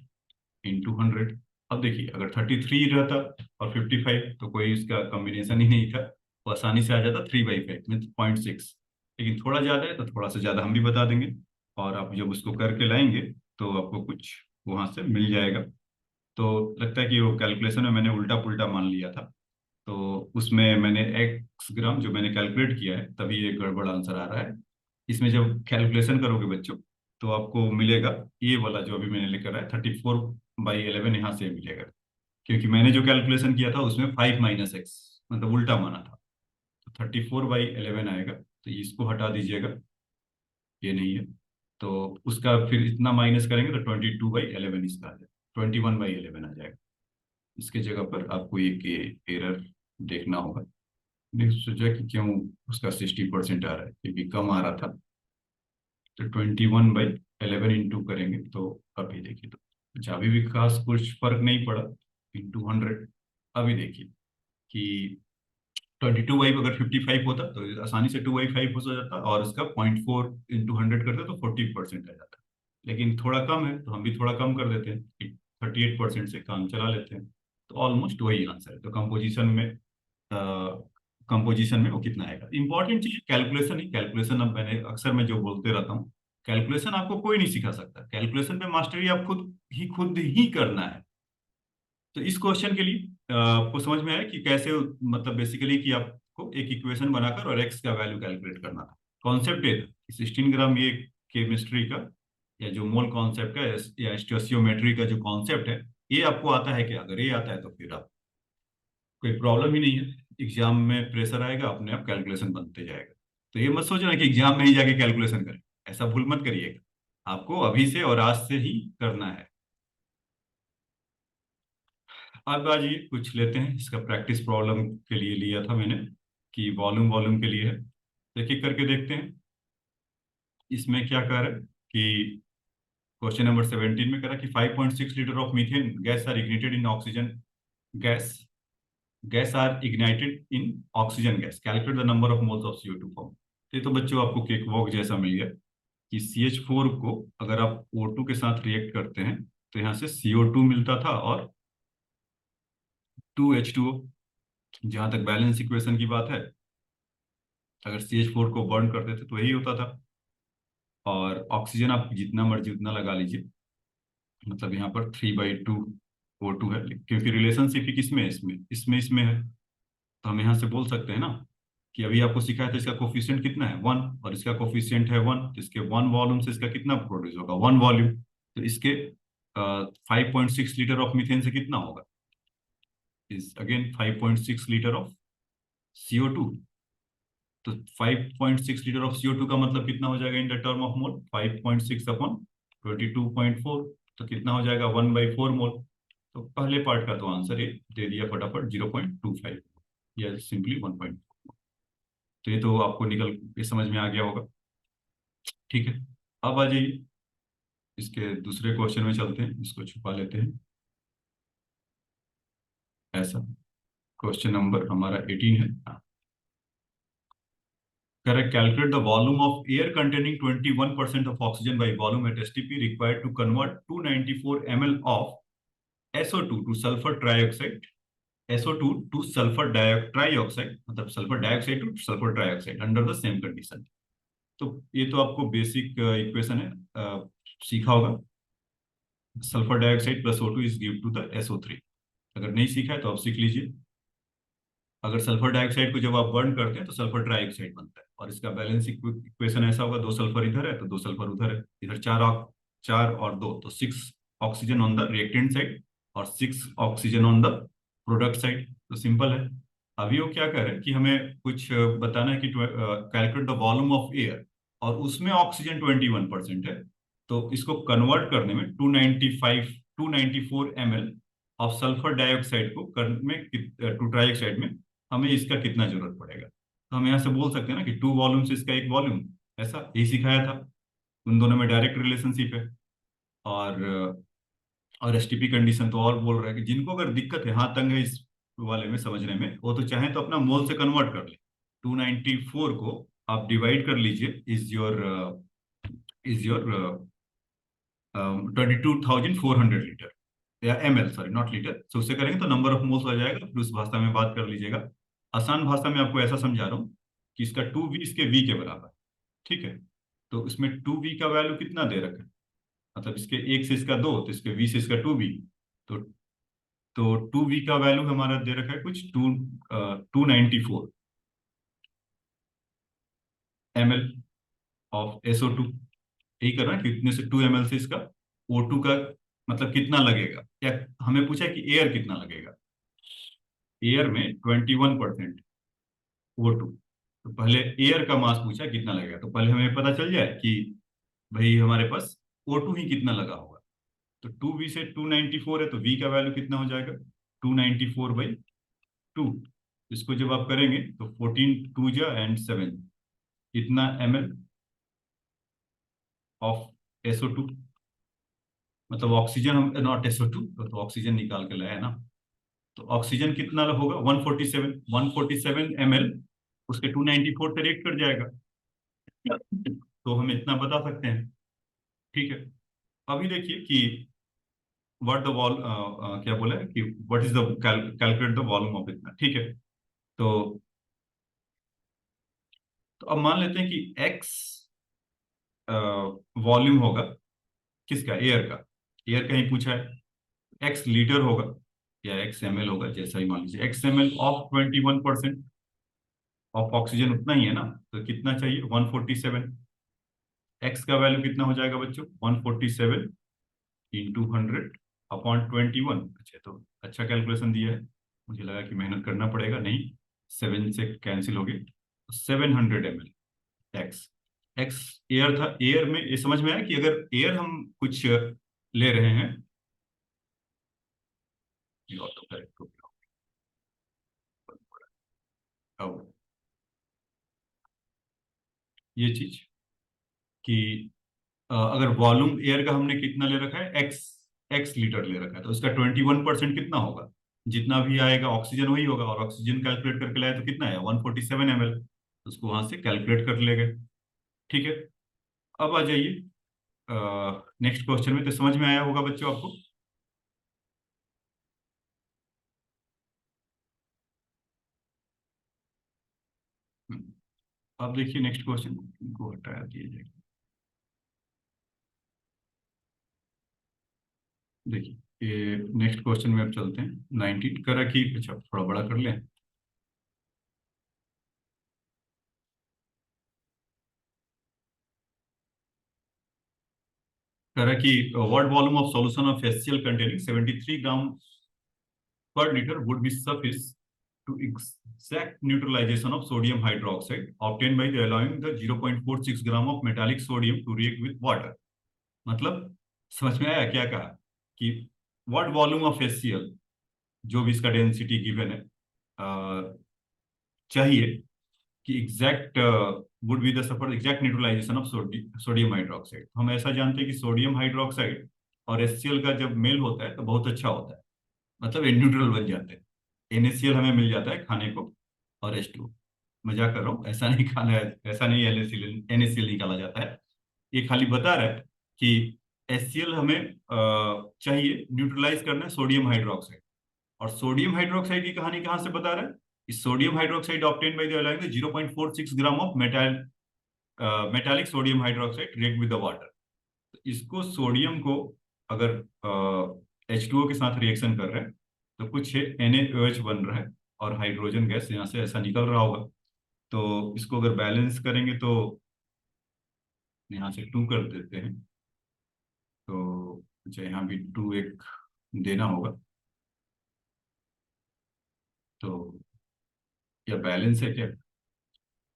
इंटू 100। अब देखिए, अगर 33 रहता और 55 तो कोई इसका कॉम्बिनेशन ही नहीं था, वो आसानी से आ जाता 3/5 में 0.6। लेकिन थोड़ा ज़्यादा है तो थोड़ा सा ज़्यादा हम भी बता देंगे, और आप जब उसको करके लाएंगे तो आपको कुछ वहाँ से मिल जाएगा। तो लगता है कि वो कैलकुलेशन में मैंने उल्टा पुल्टा मान लिया था, तो उसमें मैंने एक्स ग्राम जो मैंने कैलकुलेट किया है, तभी ये गड़बड़ आंसर आ रहा है। इसमें जब कैलकुलेशन करोगे बच्चों, तो आपको मिलेगा ये वाला जो अभी मैंने लिखा है, 34/11 यहाँ से मिलेगा, क्योंकि मैंने जो कैलकुलेशन किया था उसमें 5 - x, मतलब उल्टा माना था। तो 34/11 आएगा, तो इसको हटा दीजिएगा, ये नहीं है। तो उसका फिर इतना माइनस करेंगे तो 22/11 इसका आ जाएगा, 21/11 आ जाएगा। इसके जगह पर आपको एक एरर देखना होगा। मैंने सोचा कि क्यों उसका 60% आ रहा है, क्योंकि कम आ रहा था। तो 21/11 इंटू करेंगे तो अभी देखिए, तो अच्छा अभी भी खास कुछ फर्क नहीं पड़ा, इंटू 100। अभी देखिए कि 22 अगर 55 होता तो आसानी से 2/5 हो जाता, और उसका 0.4 इंटू 100 करते तो 40% आ जाता। लेकिन थोड़ा कम है तो हम भी थोड़ा कम कर देते हैं, 38% से काम चला लेते हैं। तो ऑलमोस्ट वही आंसर है। तो कंपोजिशन में वो कितना आएगा, इंपॉर्टेंट चीज कैलकुलेशन ही कैलकुलेशन। अब मैंने अक्सर मैं जो बोलते रहता हूँ, कैलकुलेशन आपको कोई नहीं सिखा सकता, कैलकुलेशन पे मास्टरी आप खुद ही करना है। तो इस क्वेश्चन के लिए आपको समझ में आया कि कैसे, मतलब बेसिकली कि आपको एक इक्वेशन बनाकर और एक्स का वैल्यू कैलकुलेट करना था। कॉन्सेप्ट ये था कि 16 ग्राम ये केमिस्ट्री का, या जो मोल कॉन्सेप्ट का, या स्टोसियोमेट्री का जो कॉन्सेप्ट है, ये आपको आता है। कि अगर ये आता है तो फिर आप, कोई प्रॉब्लम ही नहीं है। एग्जाम में प्रेशर आएगा, अपने आप कैलकुलेशन बनते जाएगा। तो ये मत सोचना कि एग्जाम में ही जाके कैलकुलेशन करें, ऐसा भूल मत करिएगा। आपको अभी से और आज से ही करना है। अब आज ये कुछ लेते हैं, इसका प्रैक्टिस प्रॉब्लम के लिए लिया था मैंने, कि वॉल्यूम वॉल्यूम के लिए है। एक एक करके देखते हैं इसमें क्या कह रहा है। कि क्वेश्चन नंबर 17 में कह रहा है कि 5.6 litre of methane gas are ignited in oxygen gas, gas are ignited in oxygen gas, calculate the number of moles of CO2 form. तो ये तो बच्चों आपको केक वॉक जैसा मिल गया, कि CH4 को अगर आप O2 के साथ रिएक्ट करते हैं तो यहाँ से CO2 मिलता था, और 2H2O। जहां तक बैलेंस इक्वेशन की बात है, अगर CH4 को बर्न करते थे तो यही होता था। और ऑक्सीजन आप जितना मर्जी उतना लगा लीजिए, मतलब यहाँ पर 3/2 O2 है, क्योंकि रिलेशनशिप ही किसमें है, इसमें है। तो हम यहाँ से बोल सकते हैं ना, कि अभी आपको सिखाया था इसका कोफिशिएंट कितना है 1, और इसका कोफिशिएंट है 1, तो इसके 1 वॉल्यूम से इसका कितना प्रोड्यूस होगा, 1 वॉल्यूम। तो इसके 5.6 लीटर ऑफ मीथेन से कितना होगा, is again 5.6 litre of CO2। तो 5.6 लीटर ऑफ CO2 का मतलब कितना हो जाएगा in the term of mole, 5.6/22.4, तो कितना हो जाएगा 1/4 मोल। तो पहले पार्ट का तो आंसर ये दे दिया फटाफट, 0.25, या सिंपली 1. तो ये तो आपको निकल ये समझ में आ गया होगा। ठीक है, अब आ जाइए इसके दूसरे क्वेश्चन में चलते हैं, इसको छुपा लेते हैं ऐसा। क्वेश्चन नंबर हमारा 18 है। Correct. Calculate the volume of air containing 21% of oxygen by volume at STP required to convert 294 ml of SO2 to sulfur trioxide, SO2 to sulfur trioxide, मतलब sulphur dioxide to sulphur trioxide under the same condition. तो ये तो आपको basic equation है, सीखा होगा। Sulphur dioxide plus O2 is give to the SO3। अगर नहीं सीखा है तो आप सीख लीजिए। अगर सल्फर डाइऑक्साइड को जब आप बर्न करते हैं तो सल्फर ट्राइऑक्साइड बनता है, और इसका बैलेंस इक्वेशन ऐसा होगा, 2 सल्फर इधर है तो 2 सल्फर उधर है, इधर 4 और 2 तो 6 oxygen on the reactant side, और 6 oxygen on the product side. तो सिंपल है। अभी वो क्या कर रहे हैं कि हमें कुछ बताना है कि calculate the volume of air, और उसमें ऑक्सीजन 21% है। तो इसको कन्वर्ट करने में 294 ml ऑफ सल्फर डाइऑक्साइड को करंट में टू ट्राइऑक्साइड में हमें इसका कितना जरूरत पड़ेगा। तो हम यहाँ से बोल सकते हैं ना कि 2 वॉल्यूम से इसका 1 वॉल्यूम, ऐसा यही सिखाया था। उन दोनों में डायरेक्ट रिलेशनशिप है। और एसटीपी कंडीशन तो और बोल रहा है कि जिनको अगर दिक्कत है, हाँ तंग है इस वाले में समझने में, वो तो चाहे तो अपना मोल से कन्वर्ट कर ले। 294 को आप डिवाइड कर लीजिए, इज योर 22,400 लीटर, या ml, सॉरी नॉट लीटर। तो उससे करेंगे तो नंबर ऑफ मोल्स आ जाएगा, फिर उस भाषा में बात कर लीजिएगा। आसान भाषा में आपको ऐसा समझा रहा हूँ कि इसका 2v इसके v के बराबर है, ठीक है। तो इसमें 2v का वैल्यू कितना दे रखा है, मतलब इसके 1 से इसका 2, तो इसके v से इसका 2v। तो 2v का वैल्यू हमारा दे रखा है कुछ 294 ml ऑफ SO2। यही करना है कि इतने से 2 ml से इसका O2 का मतलब कितना लगेगा, या हमें पूछा है कि एयर कितना लगेगा। एयर में 21% O2। तो पहले एयर का मास पूछा कितना लगेगा, तो पहले हमें पता चल जाए कि भाई हमारे पास O2 ही कितना लगा होगा। तो 2v से 294 है, तो v का वैल्यू कितना हो जाएगा, 294/2। इसको जब आप करेंगे तो 14 2 जा एंड 7, इतना ml ऑफ SO2, मतलब ऑक्सीजन, हम नॉट SO2, तो ऑक्सीजन निकाल के लाया ना। तो ऑक्सीजन कितना होगा, 147 ml उसके 294 से रेट कर जाएगा। तो हम इतना बता सकते हैं, ठीक है। अभी देखिए कि व्हाट द वॉल क्या बोला है कि what is the calculate the volume of इतना, ठीक है। तो अब मान लेते हैं कि एक्स वॉल्यूम होगा किसका, एयर का। एयर का ही पूछा है। एक्स लीटर होगा या एक्स ml होगा, जैसा ही मान लीजिए। X ml of 21% of oxygen, उतना ही है ना। तो कितना चाहिए, 147। एक्स का वैल्यू कितना हो जाएगा बच्चों, 147 इंटू 100/21। अच्छा, तो अच्छा कैलकुलेशन दिया है। मुझे लगा कि मेहनत करना पड़ेगा, नहीं, 7 से कैंसिल हो गए। 700 ml एक्स। एक्स एयर था। एयर में ये समझ में आया कि अगर एयर हम कुछ ले रहे हैं, ये ऑटो करेक्ट हो गया। अब ये चीज कि अगर वॉल्यूम एयर का हमने कितना ले रखा है, एक्स एक्स लीटर ले रखा है, तो इसका 21% कितना होगा, जितना भी आएगा ऑक्सीजन वही होगा। और ऑक्सीजन कैलकुलेट करके लाए तो कितना है, 147 ml। उसको वहां से कैलकुलेट कर लेंगे, ठीक है। अब आ जाइए नेक्स्ट क्वेश्चन में। तो समझ में आया होगा बच्चों आपको। हम्म, अब देखिए नेक्स्ट क्वेश्चन, इनको हटाया दिया जाएगा। देखिए ये नेक्स्ट क्वेश्चन में अब चलते हैं। 19 करा कि, अच्छा थोड़ा बड़ा कर लें। करा कि what volume of solution of HCl containing 73 gram per liter would be suffice to exact neutralization of sodium hydroxide obtained by the allowing the 0.46 gram of metallic sodium to react with water। मतलब समझ में आया क्या कहा कि what volume of HCl, जो भी इसका डेंसिटी गिवन है, चाहिए कि exact would be the suffer exact neutralisation of sodium hydroxide. हम ऐसा जानते हैं कि सोडियम हाइड्रोक्साइड और HCl का जब मेल होता है तो बहुत अच्छा होता है, मतलब ये न्यूट्रल बन जाते हैं। NaCl हमें मिल जाता है खाने को, और H2। मजाक कर रहा हूँ, ऐसा नहीं खाना है, ऐसा नहीं NaCl निकाला जाता है। ये खाली बता रहा है कि HCl हमें चाहिए न्यूट्रलाइज करना है सोडियम हाइड्रोक्साइड। और सोडियम हाइड्रोक्साइड की कहानी कहाँ से बता रहा है, इस sodium hydroxide obtain by the allowing 0.46 gram of metallic sodium hydroxide react with the water. इसको सोडियम को अगर H2O के साथ रिएक्शन कर रहे हैं तो कुछ NaOH बन रहा है, और हाइड्रोजन गैस यहाँ से ऐसा निकल रहा होगा। तो इसको अगर बैलेंस करेंगे तो यहाँ से 2 कर देते हैं। तो अच्छा, यहाँ भी 2 एक देना होगा। तो या बैलेंस है क्या,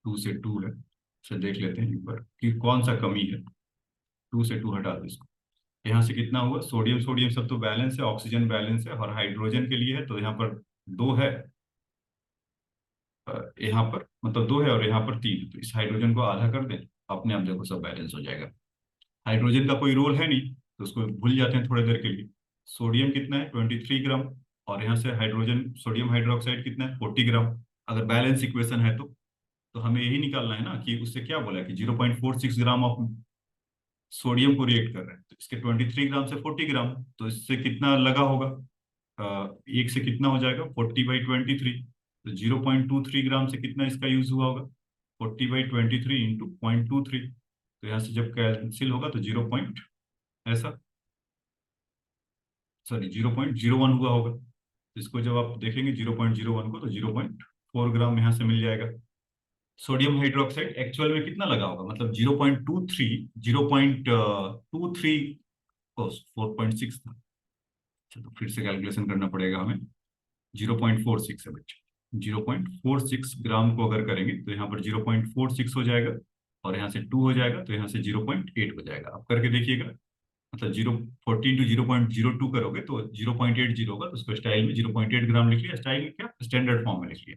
2 से 2 है। अच्छा देख लेते हैं एक बार कि कौन सा कमी है। 2 से 2 हटा दो इसको, यहाँ से कितना हुआ, सोडियम सोडियम सब तो बैलेंस है, ऑक्सीजन बैलेंस है, और हाइड्रोजन के लिए है तो यहाँ पर दो है, यहाँ पर मतलब दो है और यहाँ पर तीन है, तो इस हाइड्रोजन को आधा कर दें, अपने आप देखो सब बैलेंस हो जाएगा। हाइड्रोजन का कोई रोल है नहीं तो उसको भूल जाते हैं थोड़ी देर के लिए। सोडियम कितना है, 23 ग्राम, और यहाँ से हाइड्रोजन सोडियम हाइड्रोक्साइड कितना है, 40 ग्राम। अगर बैलेंस इक्वेशन है तो हमें यही निकालना है ना कि उससे क्या बोला है कि 0.46 ग्राम ऑफ सोडियम को रिएक्ट कर रहे हैं, तो इसके 23 ग्राम से 40 ग्राम, तो इससे कितना लगा होगा, एक से कितना हो जाएगा, 40/23, तो 0.23 ग्राम से कितना इसका यूज हुआ होगा, 40/23 इंटू 0.23, तो यहाँ से जब कैंसिल होगा तो 0 पॉइंट ऐसा, सॉरी 0.01 हुआ होगा, तो इसको जब आप देखेंगे 0.01 को, तो 0.4 ग्राम यहाँ से मिल जाएगा। सोडियम हाइड्रोक्साइड एक्चुअल में कितना लगा होगा, मतलब 0.23, 0.23, 4.6 था। अच्छा, तो फिर से कैलकुलेशन करना पड़ेगा हमें। 0.46 है बच्चे, 0.46 ग्राम को अगर करेंगे तो यहाँ पर 0.46 हो जाएगा, और यहाँ से 2 हो जाएगा, तो यहाँ से 0.8 हो जाएगा। आप करके देखिएगा, मतलब 0.40 into 0.02 करोगे तो 0.80 होगा, तो उसको स्टाइल में 0.8 ग्राम लिख लिया, स्टाइल में क्या स्टैंडर्ड फॉर्म में लिख लिया,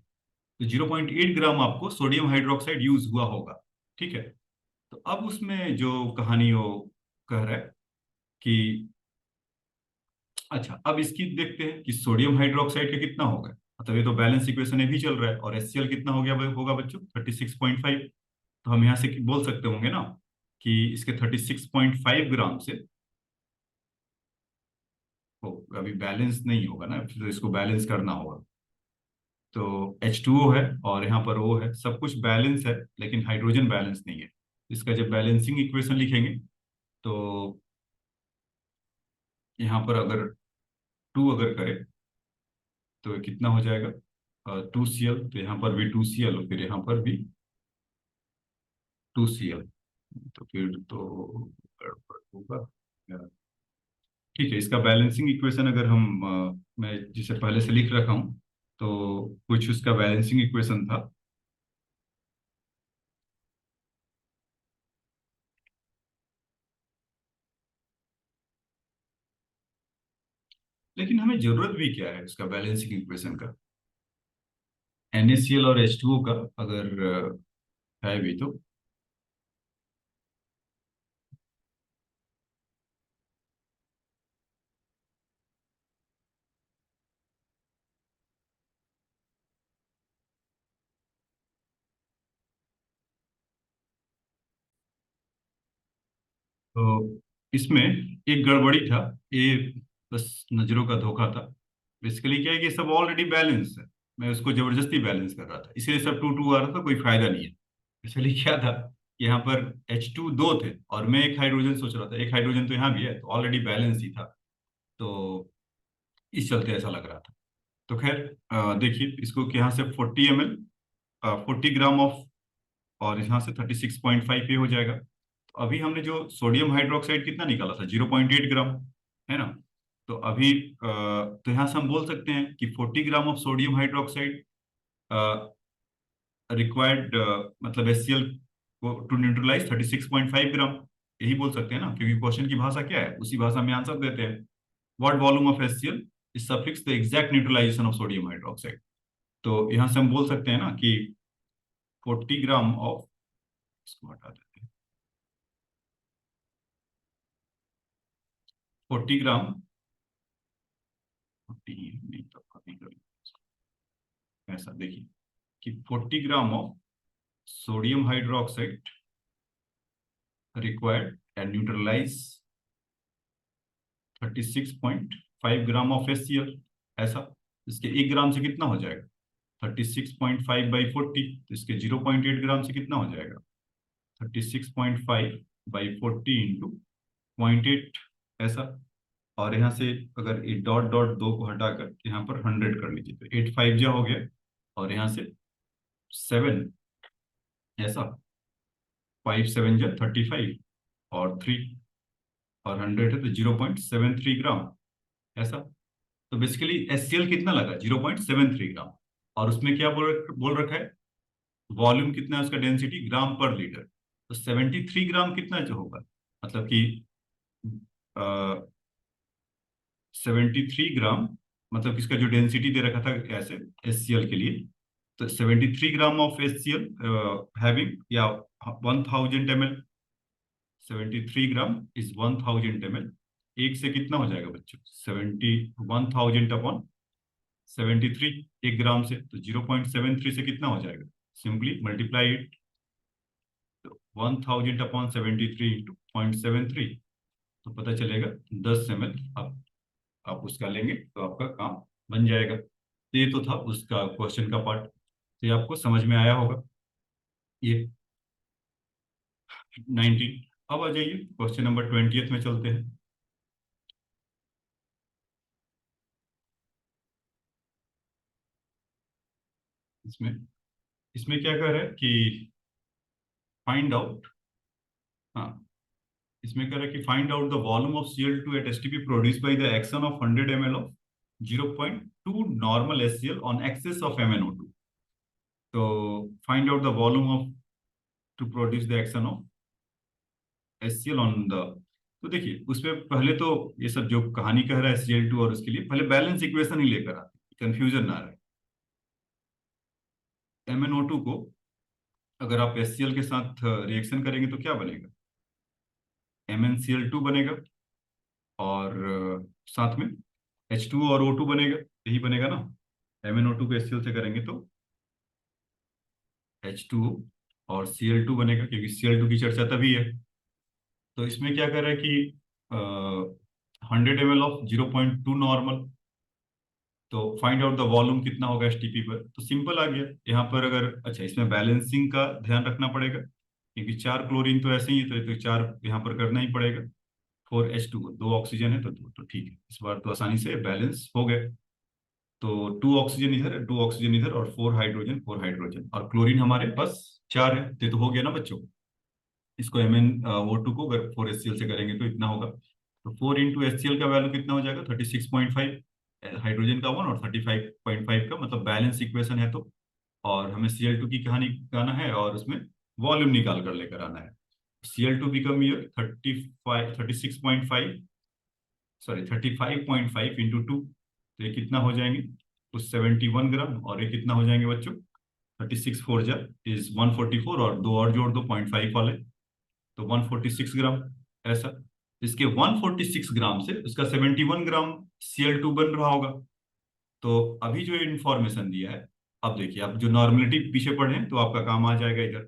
तो 0.8 ग्राम आपको सोडियम हाइड्रोक्साइड यूज हुआ होगा। ठीक है, तो अब उसमें जो कहानी वो कह रहा है कि, अच्छा अब इसकी देखते हैं कि सोडियम हाइड्रोक्साइड का कितना होगा, मतलब ये तो बैलेंस इक्वेशन भी चल रहा है, और HCl कितना हो गया होगा बच्चों, 36.5, तो हम यहाँ से बोल सकते होंगे ना कि इसके 36.5 ग्राम से, तो अभी बैलेंस नहीं होगा ना, फिर तो इसको बैलेंस करना होगा, तो H2O है और यहाँ पर O है, सब कुछ बैलेंस है, लेकिन हाइड्रोजन बैलेंस नहीं है। इसका जब बैलेंसिंग इक्वेशन लिखेंगे तो यहाँ पर अगर 2 अगर करें तो ये कितना हो जाएगा, 2Cl, तो यहाँ पर भी 2Cl और फिर यहाँ पर भी 2Cl, तो फिर तो गड़बड़ होगा। ठीक है, इसका बैलेंसिंग इक्वेशन अगर हम मैं जिसे पहले से लिख रखा हूँ, तो कुछ उसका बैलेंसिंग इक्वेशन था। लेकिन हमें जरूरत भी क्या है इसका बैलेंसिंग इक्वेशन का, NaCl और H2O का अगर है भी तो। तो इसमें एक गड़बड़ी था, ये बस नजरों का धोखा था। बेसिकली क्या है कि सब ऑलरेडी बैलेंस है, मैं उसको जबरदस्ती बैलेंस कर रहा था, इसलिए सब 2 2 आ रहा था, कोई फायदा नहीं है। इसलिए क्या था कि यहाँ पर H2 दो थे और मैं एक हाइड्रोजन सोच रहा था, एक हाइड्रोजन तो यहाँ भी है, तो ऑलरेडी बैलेंस ही था, तो इस चलते ऐसा लग रहा था। तो खैर देखिए इसको कि यहाँ से 40 ml, 40 ग्राम ऑफ, और यहाँ से 36.5 ये हो जाएगा। तो अभी हमने जो सोडियम हाइड्रोक्साइड कितना निकाला था, 0.8 ग्राम, है ना। तो अभी तो यहाँ से हम बोल सकते हैं कि 40 gram of sodium hydroxide required, मतलब HCl को टू न्यूट्रलाइज 36.5 ग्राम, यही बोल सकते हैं ना, क्योंकि क्वेश्चन की भाषा क्या है, उसी भाषा में आंसर देते हैं। What volume of HCl is suffice the exact neutralisation of sodium hydroxide, तो यहाँ से हम बोल सकते हैं ना कि 40 ग्राम ऑफ, इसको हटा देते हैं, 40 ग्राम, 40 नहीं तो कभी कभी ऐसा देखिए कि 40 gram of sodium hydroxide required and neutralise 36.5 gram of HCl, ऐसा। इसके 1 ग्राम से कितना हो जाएगा, 36.5/40, तो इसके 0.8 ग्राम से कितना हो जाएगा, 36.5/40 इंटू 0.8, ऐसा। और यहाँ से अगर ये डॉट डॉट दो को हटाकर यहाँ पर 100 कर लीजिए, तो 8 5 जा हो गया, और यहाँ से 7, ऐसा, 5 7 जा 35, और 3, और 100 है तो 0.73 ग्राम, ऐसा। तो बेसिकली HCl कितना लगा, 0.73 ग्राम, और उसमें क्या बोल रखा है, वॉल्यूम कितना है उसका, डेंसिटी ग्राम पर लीटर, तो 73 ग्राम कितना जो होगा, मतलब कि 73 ग्राम, मतलब इसका जो डेंसिटी दे रखा था ऐसे HCl के लिए, तो 73 ग्राम ऑफ HCl हैविंग, या 1000 ml, 73 ग्राम इज 1000 ml। एक से कितना हो जाएगा बच्चों? 1000 अपॉन 73, 1 ग्राम से तो 0.73 से कितना हो जाएगा? सिंपली मल्टीप्लाई इट, तो 1000 अपॉन 73 इंटू 0.73, तो पता चलेगा 10 ml। आप उसका लेंगे तो आपका काम बन जाएगा। तो ये तो था उसका क्वेश्चन का पार्ट, तो ये आपको समझ में आया होगा ये 19। अब आ जाइए क्वेश्चन नंबर 20 में चलते हैं। इसमें इसमें क्या कह रहा है कि फाइंड आउट, हाँ, इसमें कह रहा है कि find out the volume of Cl2 at STP produce by the action of 100 ml of 0.2 normal HCl on excess of MnO2। तो find out the volume of to produce the action of HCl on the, तो देखिए उसमें पहले तो ये सब जो कहानी कह रहा है Cl2 और उसके लिए पहले बैलेंस इक्वेशन ही लेकर आते, कंफ्यूजन ना रहे। MnO2 को अगर आप HCl के साथ रिएक्शन करेंगे तो क्या बनेगा? MnCl2 बनेगा, और साथ में H2O और O2 बनेगा, यही बनेगा ना। MnO2 को HCl से करेंगे तो H2O और Cl2 बनेगा, क्योंकि Cl2 की चर्चा तभी है। तो इसमें क्या कर रहा है कि 100 ml ऑफ 0.2 नॉर्मल, तो फाइंड आउट द वॉल्यूम कितना होगा एसटीपी पर, तो सिंपल आ गया यहाँ पर। अगर अच्छा, इसमें बैलेंसिंग का ध्यान रखना पड़ेगा, क्योंकि 4 क्लोरीन तो ऐसे ही है, तो 4 यहाँ पर करना ही पड़ेगा। 4H2, 2 ऑक्सीजन है तो 2, तो ठीक है, इस बार तो आसानी से बैलेंस हो गए। तो 2 ऑक्सीजन इधर है, 2 ऑक्सीजन इधर, और 4 हाइड्रोजन, 4 हाइड्रोजन, और क्लोरीन हमारे पास 4 है, तो हो गया ना बच्चों। इसको MnO2 को अगर 4HCl से करेंगे तो इतना होगा, तो 4 इंटू HCl का वैल्यू कितना हो जाएगा? 36.5, हाइड्रोजन का 1 और 35.5 का, मतलब बैलेंस इक्वेशन है तो। और हमें Cl2 की कहानी गाना है और उसमें वॉल्यूम निकाल कर लेकर आना है। Cl2 become year 36.5, sorry 35.5 into 2, तो ये कितना हो जाएंगे? तो 71 ग्राम, और ये कितना हो जाएंगे बच्चों? 36 फोर जा इज 144, और दो और जोड़ दो 0.5 वाले, तो 146 ग्राम। ऐसा, इसके 146 ग्राम से उसका 71 ग्राम Cl2 बन रहा होगा। तो अभी जो इंफॉर्मेशन दिया है, अब देखिए, आप जो नॉर्मलिटी पीछे पढ़े हैं तो आपका काम आ जाएगा इधर।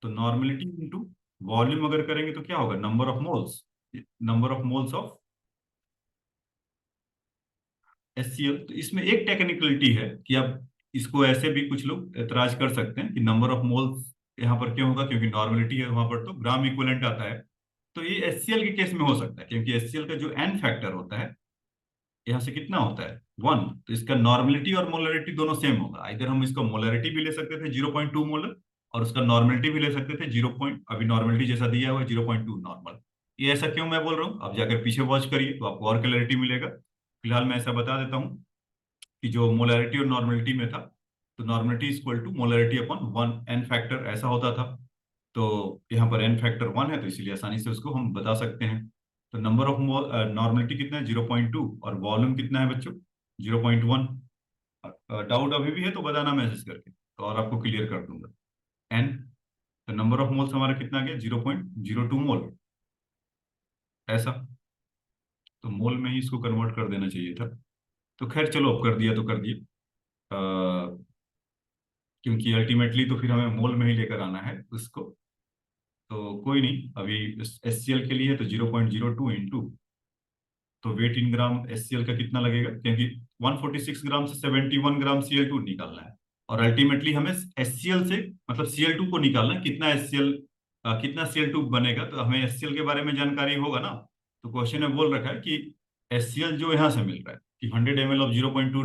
तो नॉर्मलिटी इंटू वॉल्यूम अगर करेंगे तो क्या होगा? Number of moles, number of moles of HCl। तो इसमें एक टेक्निकलिटी है कि अब इसको ऐसे भी कुछ लोग एतराज कर सकते हैं कि नंबर ऑफ मोल्स यहाँ पर क्यों होगा, क्योंकि नॉर्मलिटी है वहां पर तो ग्राम इक्विवेलेंट आता है। तो ये HCl के केस में हो सकता है, क्योंकि HCl का जो एन फैक्टर होता है यहाँ से कितना होता है? 1, तो इसका नॉर्मलिटी और मोलरिटी दोनों सेम होगा। इधर हम इसका मोलरिटी भी ले सकते थे 0.2 मोलर, और उसका नॉर्मलिटी भी ले सकते थे 0 पॉइंट, अभी नॉर्मलिटी जैसा दिया हुआ है 0.2 नॉर्मल। ये ऐसा क्यों मैं बोल रहा हूँ, अब जाकर पीछे वॉच करिए तो आपको और क्लैरिटी मिलेगा। फिलहाल मैं ऐसा बता देता हूँ कि जो मोलरिटी और नॉर्मलिटी में था, तो normality equal to molarity upon 1 n factor ऐसा होता था। तो यहाँ पर एन फैक्टर 1 है, तो इसीलिए आसानी से उसको हम बता सकते हैं। तो नंबर ऑफ नॉर्मलिटी कितना है? 0.2, और वॉल्यूम कितना है बच्चों? 0.1। डाउट अभी भी है तो बताना मैसेज करके, तो और आपको क्लियर कर दूंगा। एन, तो नंबर ऑफ मोल्स हमारा कितना आ गया? 0.02 मोल, ऐसा। तो मोल में ही इसको कन्वर्ट कर देना चाहिए था, तो खैर चलो, अब कर दिया तो कर दिया। क्योंकि अल्टीमेटली तो फिर हमें मोल में ही लेकर आना है उसको। तो कोई नहीं, अभी HCl के लिए तो 0.02 इंटू, तो वेट इन ग्राम HCl का कितना लगेगा, क्योंकि 146 ग्राम से 71 ग्राम Cl2 निकालना है। और अल्टीमेटली हमें HCl से, मतलब Cl2 को निकालना है, कितना HCl, कितना Cl2 बनेगा, तो हमें HCl के बारे में जानकारी होगा ना। तो क्वेश्चन में बोल रखा है कि HCl जो यहाँ से मिल रहा है कि 100 ml ऑफ 0.2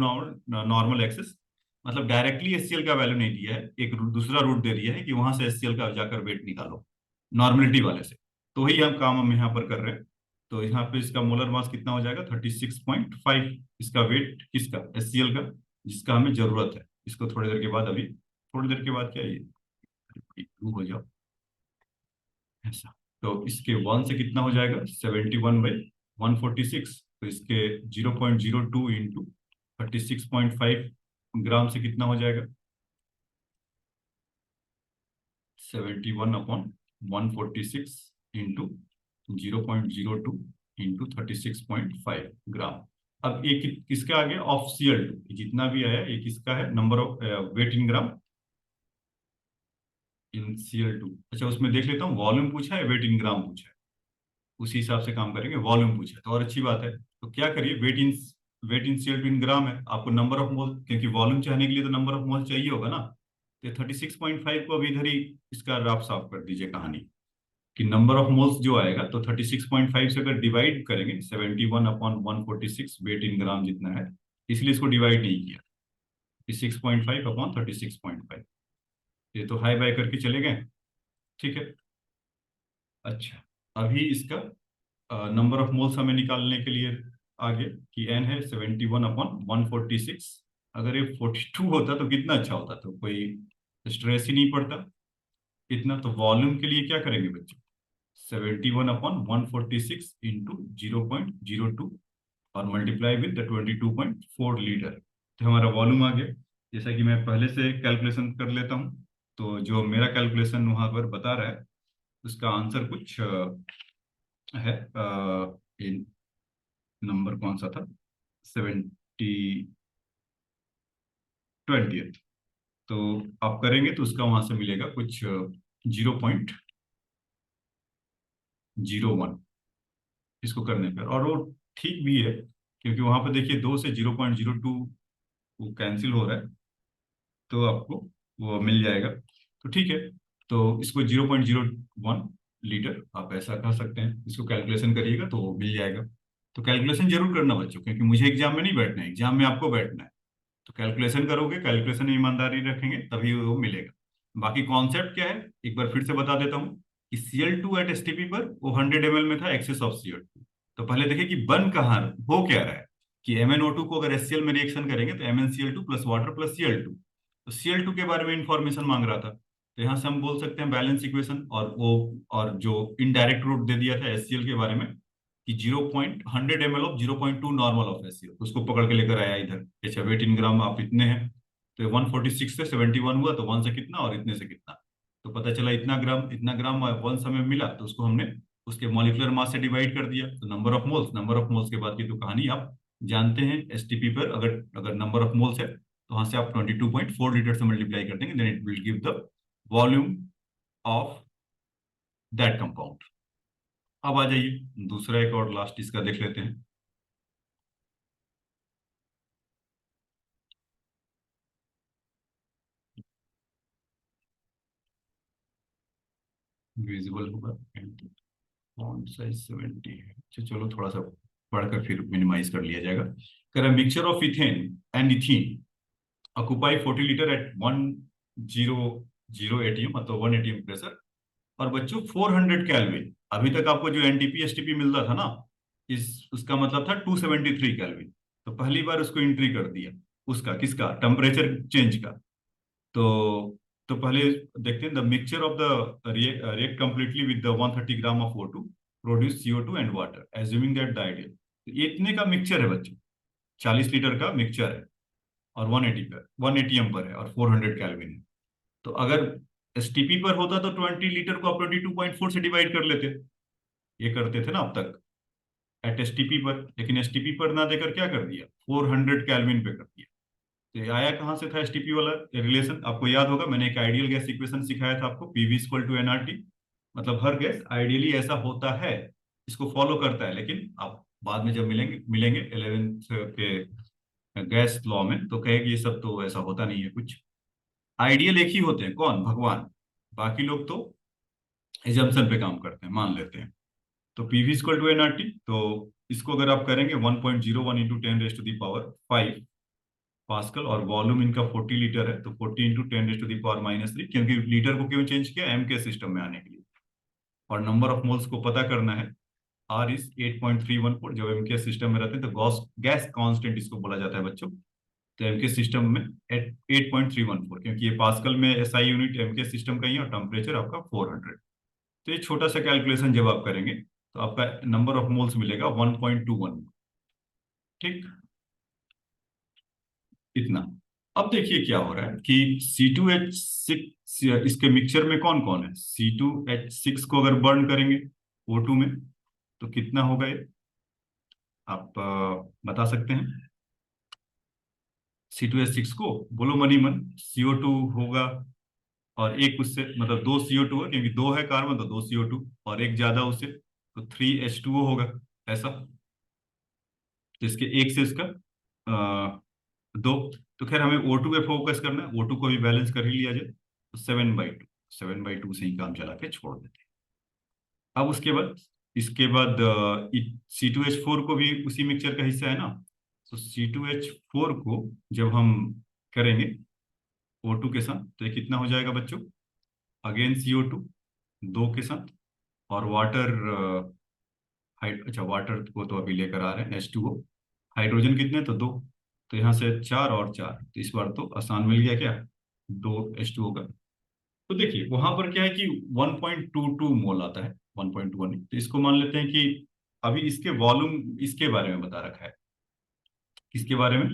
नॉर्मल एक्सेस, मतलब डायरेक्टली HCl का वैल्यू नहीं दिया है, एक दूसरा रूट दे दिया है कि वहां से HCl का जाकर वेट निकालो नॉर्मलिटी वाले से। तो वही हम काम हम यहाँ पर कर रहे हैं। तो यहाँ पे इसका मोलर मास कितना हो जाएगा? 36.5, इसका वेट किसका? HCl का, जिसका हमें जरूरत है। इसको थोड़ी देर के बाद, अभी थोड़ी देर के बाद क्या है ये हो जाओ, ऐसा। तो इसके 1 से कितना हो जाएगा? 71/, 146, तो इसके 0.02 इंटू 36.5 ग्राम से कितना हो जाएगा? 71/146 इंटू 0.02 इंटू 36.5 ग्राम। अब ये किसका आ गया? ऑफ Cl2, जितना भी आया ये किसका है? Number of weight in gram in Cl2। अच्छा, उसमें देख लेता हूँ वॉल्यूम पूछा है वेट इन ग्राम पूछा है, उसी हिसाब से काम करेंगे। वॉल्यूम पूछा है तो और अच्छी बात है, तो क्या करिए, वेट इन Cl2 इन ग्राम है, आपको नंबर ऑफ मोल, क्योंकि वॉल्यूम चाहने के लिए तो नंबर ऑफ मोल चाहिए होगा ना। तो 36.5 को अभी इधर ही इसका राफ साफ कर दीजिए कहानी, कि नंबर ऑफ मोल्स जो आएगा तो 36.5 से अगर डिवाइड करेंगे 71/146 वेट इन ग्राम जितना है, इसलिए इसको डिवाइड नहीं किया। 36.5/36.5, ये तो हाई बाय करके चले गए। ठीक है। अच्छा, अभी इसका नंबर ऑफ मोल्स हमें निकालने के लिए आगे कि एन है 71/146। अगर ये 42 होता तो कितना अच्छा होता, तो कोई स्ट्रेस ही नहीं पड़ता इतना। तो वॉल्यूम के लिए क्या करेंगे बच्चों? 71/146 इंटू 0.02 और मल्टीप्लाई विद द 22.4 लीटर, तो हमारा वॉल्यूम आ गया। जैसा कि मैं पहले से कैलकुलेशन कर लेता हूँ, तो जो मेरा कैलकुलेशन वहां पर बता रहा है उसका आंसर कुछ है, नंबर कौन सा था? 20th। तो आप करेंगे तो उसका वहां से मिलेगा कुछ 0.01 इसको करने पर, और वो ठीक भी है, क्योंकि वहां पर देखिए 2 से 0.02 वो कैंसिल हो रहा है, तो आपको वो मिल जाएगा। तो ठीक है, तो इसको 0.01 लीटर आप ऐसा कह सकते हैं, इसको कैलकुलेशन करिएगा तो वो मिल जाएगा। तो कैलकुलेशन जरूर करना बच्चों, क्योंकि मुझे एग्जाम में नहीं बैठना है, एग्जाम में आपको बैठना है। तो कैलकुलेशन करोगे, कैलकुलेशन में ईमानदारी रखेंगे तभी वो मिलेगा। बाकी कॉन्सेप्ट क्या है एक बार फिर से बता देता हूँ, कि Cl2 एट एसटीपी पर वो 100 ml में था, एक्सेस ऑफ Cl2। तो पहले देखिए कि बन कहाँ हो क्या रहा है, कि MnO2 को अगर HCl में रिएक्शन करेंगे तो MnCl2 plus water plus Cl2। तो Cl2 के बारे में इंफॉर्मेशन मांग रहा था, तो यहाँ से हम बोल सकते हैं बैलेंस इक्वेशन, और वो और जो इनडायरेक्ट रूट दे दिया था HCl के बारे में, कि 0.100 ml of 0.2 normal of HCl, उसको पकड़ के लेकर आया इधर। अच्छा, वेट इन ग्राम आप इतने हैं, तो 146 से 71 हुआ, तो वन से कितना और इतने से कितना, तो पता चला इतना ग्राम वन समय मिला, तो उसको हमने उसके मॉलिक्यूलर मास से डिवाइड कर दिया, तो नंबर ऑफ मोल्स के बाद की तो कहानी आप जानते हैं। एसटीपी पर अगर अगर नंबर ऑफ मोल्स है तो वहां से आप 22.4 लीटर से मल्टीप्लाई कर देंगे, then it will give the volume of that compound. अब आ जाइए दूसरा एक और लास्ट इसका देख लेते हैं। विजिबल होगा, फॉन्ट साइज 70 है। अच्छा चलो, थोड़ा सा पढ़कर फिर मिनिमाइज कर लिया जाएगा। कह रहा mixture of ethane and ethene occupy 40 litre at 100 ATM, मतलब 1 एटीएम प्रेशर। और बच्चों 400 केल्विन, अभी तक आपको जो एनटीपी एसटीपी मिलता था ना, इस उसका मतलब था 273 केल्विन। तो पहली बार उसको एंट्री कर दिया, उसका किसका टेम्परेचर चेंज का। तो पहले देखते हैं, the mixture of the react completely with the 130 gram of O2 produce CO2 and water assuming that the ideal. ये इतने का मिक्सचर है बच्चों, 40 लीटर का मिक्सचर है, और 180 पर है, और 400 केल्विन है। तो अगर एसटीपी पर होता तो 20 लीटर को आप 22.4 से डिवाइड कर लेते, ये करते थे ना अब तक एट एसटीपी पर, लेकिन एसटीपी पर ना देकर क्या कर दिया, 400 केल्विन पे कर दिया। तो ये आया कहाँ से था एसटीपी वाला रिलेशन? आपको याद होगा, मैंने एक आइडियल गैस इक्वेशन सिखाया था आपको, पीवी इक्वल टू एनआरटी। मतलब हर गैस आइडियली ऐसा होता है, इसको फॉलो करता है, लेकिन आप बाद में जब मिलेंगे मिलेंगे 11th के गैस लॉ में, तो कहेगी ये सब तो ऐसा होता नहीं है कुछ। आइडियल एक ही होते हैं, कौन? भगवान। बाकी लोग तो एजम्पशन पे काम करते हैं, मान लेते हैं। तो पीवी इक्वल टू एनआरटी, तो इसको अगर आप करेंगे 1.01 इंटू 10⁵ पास्कल, और वॉल्यूम इनका 40 लीटर है, तो 40 इंटू 10⁻³ क्योंकि लीटर को क्यों चेंज किया, एम के सिस्टम में आने के लिए। और नंबर ऑफ मोल्स को पता करना है, आर इज 8.314, जब एम के सिस्टम में रहते हैं तो गॉस गैस कांस्टेंट इसको बोला जाता है बच्चों। तो एम के सिस्टम में 8.314, क्योंकि ये पास्कल में एसआई यूनिट एम के सिस्टम का ही है, और टेम्परेचर आपका 400। तो ये छोटा सा कैलकुलेशन जब आप करेंगे तो आपका नंबर ऑफ मोल्स मिलेगा 1.21। ठीक, इतना। अब देखिए क्या हो रहा है कि C2H6 इसके मिक्सचर में कौन कौन है। C2H6 को अगर बर्न करेंगे O2 में तो कितना होगा ये आप बता सकते हैं। C2H6 को बोलो मनी मन, CO2 होगा और एक उससे मतलब दो CO2 है, क्योंकि दो है कार्बन तो दो CO2, और एक ज्यादा उससे तो 3H2O होगा। ऐसा, तो इसके एक से इसका दो। तो खैर हमें O2 पे फोकस करना है, O2 को भी बैलेंस कर ही लिया जाए, तो 7/2, 7/2 से ही काम चला के छोड़ देते हैं। अब उसके बाद इसके बाद C2H4 को भी उसी मिक्सचर का हिस्सा है ना, तो C2H4 को जब हम करेंगे O2 के साथ तो ये कितना हो जाएगा बच्चों, अगेन CO2 दो के साथ, और वाटर अच्छा वाटर को तो अभी लेकर आ रहे हैं H2O, हाइड्रोजन कितने तो दो, तो यहाँ से चार और चार, तो इस बार तो आसान मिल गया क्या, दो H2O का। तो देखिए वहां पर क्या है कि 1.22 मोल आता है, 1.21, तो इसको मान लेते हैं कि अभी इसके वॉल्यूम इसके बारे में बता रखा है। किसके बारे में,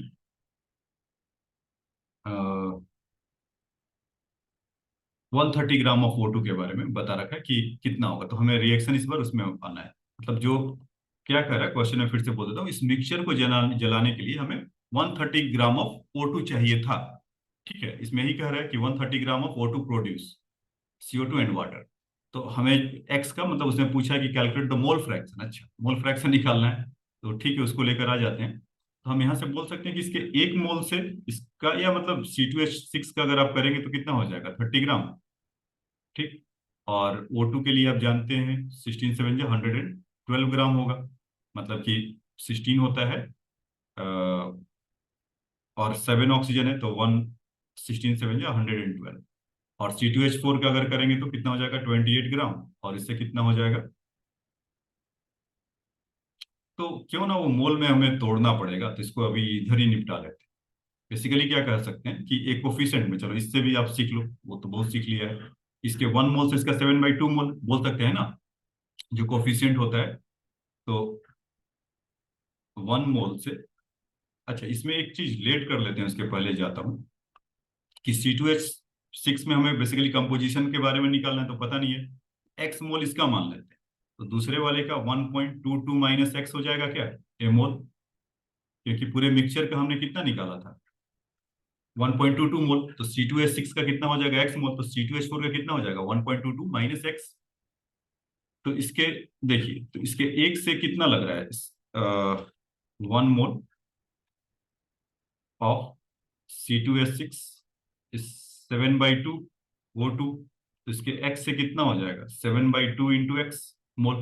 130 ग्राम ऑफ O2 के बारे में बता रखा है कि कितना होगा, तो हमें रिएक्शन इस बार उसमें आना है। मतलब जो क्या कर रहा है क्वेश्चन में, फिर से बोल देता हूँ, इस मिक्सचर को जलाने के लिए हमें 130 ग्राम ऑफ O2 चाहिए था। ठीक है, इसमें ही कह रहा है कि 130 gram of O2 produce, CO2 and water. तो हमें एक्स का मतलब उसने पूछा है कि कैलकुलेट द मोल फ्रैक्शन, अच्छा मोल फ्रैक्शन निकालना है, तो ठीक है उसको लेकर आ जाते हैं। तो हम यहाँ से बोल सकते हैं कि इसके एक मोल से इसका, या मतलब C2H6 का अगर आप करेंगे तो कितना हो जाएगा, 30 ग्राम। ठीक, और O2 के लिए आप जानते हैं 16 7 जो 112 ग्राम होगा, मतलब कि 16 होता है और 7 ऑक्सीजन है तो 16 7 जो 112, और C2H4 का अगर करेंगे तो कितना हो जाएगा 28 ग्राम, और इससे कितना हो जाएगा, तो क्यों ना वो मोल में हमें तोड़ना पड़ेगा, तो इसको अभी इधर ही निपटा लेते हैं। बेसिकली क्या कह सकते हैं कि एक कोफिशिएंट में, चलो इससे भी आप सीख लो, वो तो बहुत सीख लिया है, इसके 1 मोल से इसका 7/2 मोल बोल सकते हैं ना, जो कोफिशिएंट होता है। तो 1 मोल से, अच्छा इसमें एक चीज लेट कर लेते हैं, उसके पहले जाता हूँ कि C2H6 में हमें बेसिकली कंपोजिशन के बारे में निकालना है, तो पता नहीं है, एक्स मोल इसका मान लेते हैं, तो दूसरे वाले का 1.22 माइनस एक्स हो जाएगा क्या, ए मोल, क्योंकि पूरे मिक्सचर का हमने कितना निकाला था 1.22 मोल, तो C2H6 का कितना हो जाएगा एक्स मोल, तो C2H4 का कितना हो जाएगा 1.22 माइनस एक्स। तो इसके देखिए, तो इसके एक से कितना लग रहा है 1 मोल ऑफ C2H6 इस 7/2 O2, तो इसके x से कितना हो जाएगा 7/2 इंटू एक्स मोल।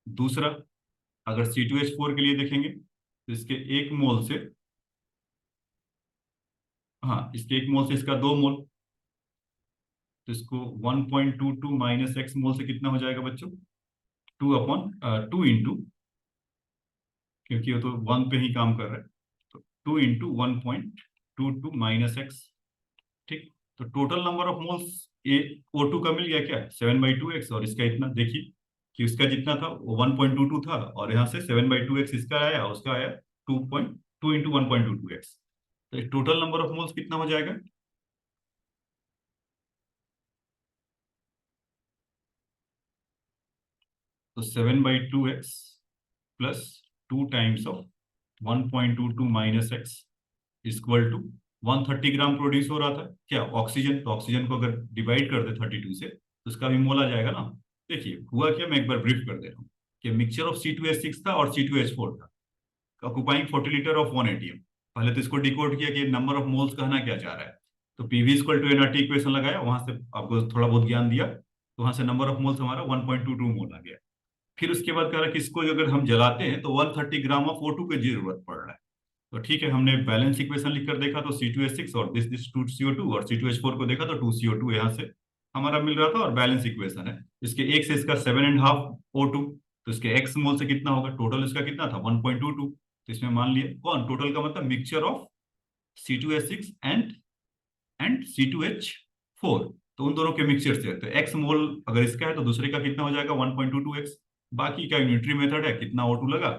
दूसरा, अगर C2H4 के लिए देखेंगे तो इसके एक मोल से, हाँ इसके एक मोल से इसका 2 मोल, तो इसको 1.22 माइनस एक्स मोल से कितना हो जाएगा बच्चों, 2/2 इंटू, क्योंकि वो तो 1 पे ही काम कर रहा है, तो 2 इंटू 1.22 माइनस एक्स। ठीक, तो total number of moles A O2 का मिल गया क्या 7/2 एक्स, और इसका इतना देखिए कि उसका जितना था वो 1.22 था, और यहाँ से 7/2 एक्स इसका आया, उसका आया 2.2 इंटू 1.22 एक्स, तो टोटल नंबर ऑफ मोल्स कितना हो जाएगा, तो 7/2 x plus 2 times of 1.22 minus x equal to 130 gram produce हो रहा था क्या ऑक्सीजन, तो ऑक्सीजन को अगर डिवाइड कर दे 32 से तो उसका भी मोल आ जाएगा ना। देखिए हुआ क्या, मैं एक बार ब्रीफ कर दे रहा हूँ कि मिक्सचर ऑफ C2H6 था और C2H4 था, ऑक्युपाइंग 40 लीटर ऑफ 1 ATM। पहले तो इसको डिकोड किया कि नंबर ऑफ मोल्स कहना क्या चाह रहा है, तो PV equal to nRT equation लगाया, वहां से आपको थोड़ा बहुत ज्ञान दिया, तो वहां से नंबर ऑफ मोल्स हमारा 1.22 मोल आ गया। फिर उसके बाद कह रहा कि इसको अगर हम जलाते हैं तो 130 ग्राम ऑफ O2 की जरूरत पड़ रहा है। तो ठीक है, हमने बैलेंस इक्वेशन लिखकर देखा तो C2H6 और दिस दिस 2CO2, और C2H4 को देखा तो 2CO2 यहाँ से हमारा मिल रहा था, और बैलेंस इक्वेशन है इसके एक से इसका 7.5 O2, तो इसके एक्स मोल से कितना होगा, टोटल इसका कितना था 1.22, तो इसमें मान लिया कौन, टोटल का मतलब mixture of C2H6 and C2H4, तो उन दोनों के मिक्सचर से, तो एक्स मोल अगर इसका है तो दूसरे का कितना हो जाएगा 1.22 एक्स। बाकी का यूनिटरी मेथड है, कितना O2 लगा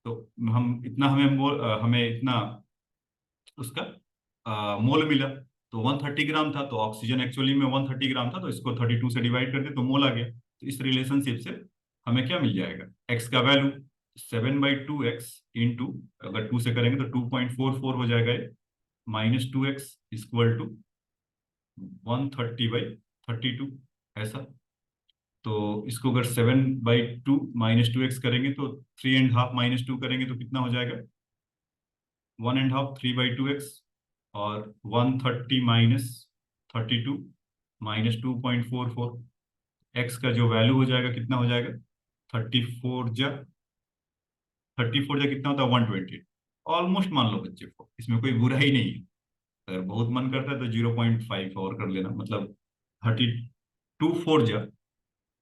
तो हम इतना हमें इतना उसका मोल मिला। तो 130 ग्राम था, तो ऑक्सीजन एक्चुअली में 130 ग्राम था, तो इसको 32 से डिवाइड कर दे तो मोल आ गया। तो इस रिलेशनशिप से हमें क्या मिल जाएगा, एक्स का वैल्यू 7/2x इंटू, अगर 2 से करेंगे तो 2.44 हो जाएगा ये, -2x इक्वल टू 130/32 ऐसा। तो इसको अगर 7/2 -2x करेंगे तो 3.5 -2 करेंगे तो कितना हो जाएगा, 1.5, 3/2x, और 130 - 32 -2.44, एक्स का जो वैल्यू हो जाएगा कितना हो जाएगा, 34 जा कितना होता है, 120। ऑलमोस्ट मान लो बच्चे को, इसमें कोई बुरा ही नहीं है। अगर बहुत मन करता है तो 0.5 और कर लेना, मतलब 32 4 जा,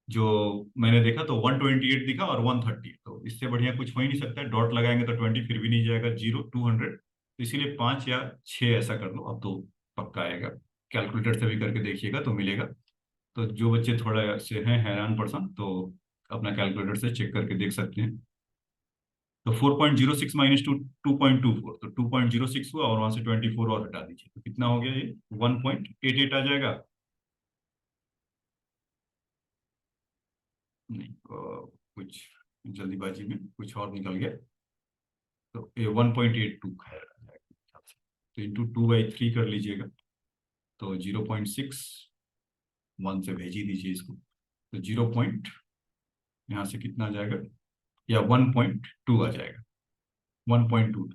जो मैंने देखा तो 128 दिखा और 130, तो इससे बढ़िया कुछ हो ही नहीं सकता है। डॉट लगाएंगे तो 20 फिर भी नहीं जाएगा, 0 200, तो इसीलिए 5 या 6 ऐसा कर लो, अब तो पक्का आएगा। कैलकुलेटर से भी करके देखिएगा तो मिलेगा। तो जो बच्चे थोड़ा से हैं हैरान पर्सन, तो अपना कैलकुलेटर से चेक करके देख सकते हैं। तो 4.06 -2 2.24, तो 2.06 हुआ, और वहां से 24 और हटा दीजिए तो कितना हो गया, ये 1.88 आ जाएगा। नहीं, कुछ जल्दीबाजी में कुछ और निकल गया, तो ये 1.82 खैर आ जाएगा। तो इंटू 2/3 कर लीजिएगा, तो 0.61 से भेज ही दीजिए इसको, तो 0 पॉइंट यहाँ से कितना आ जाएगा, या 1.2 आ जाएगा, 1.2।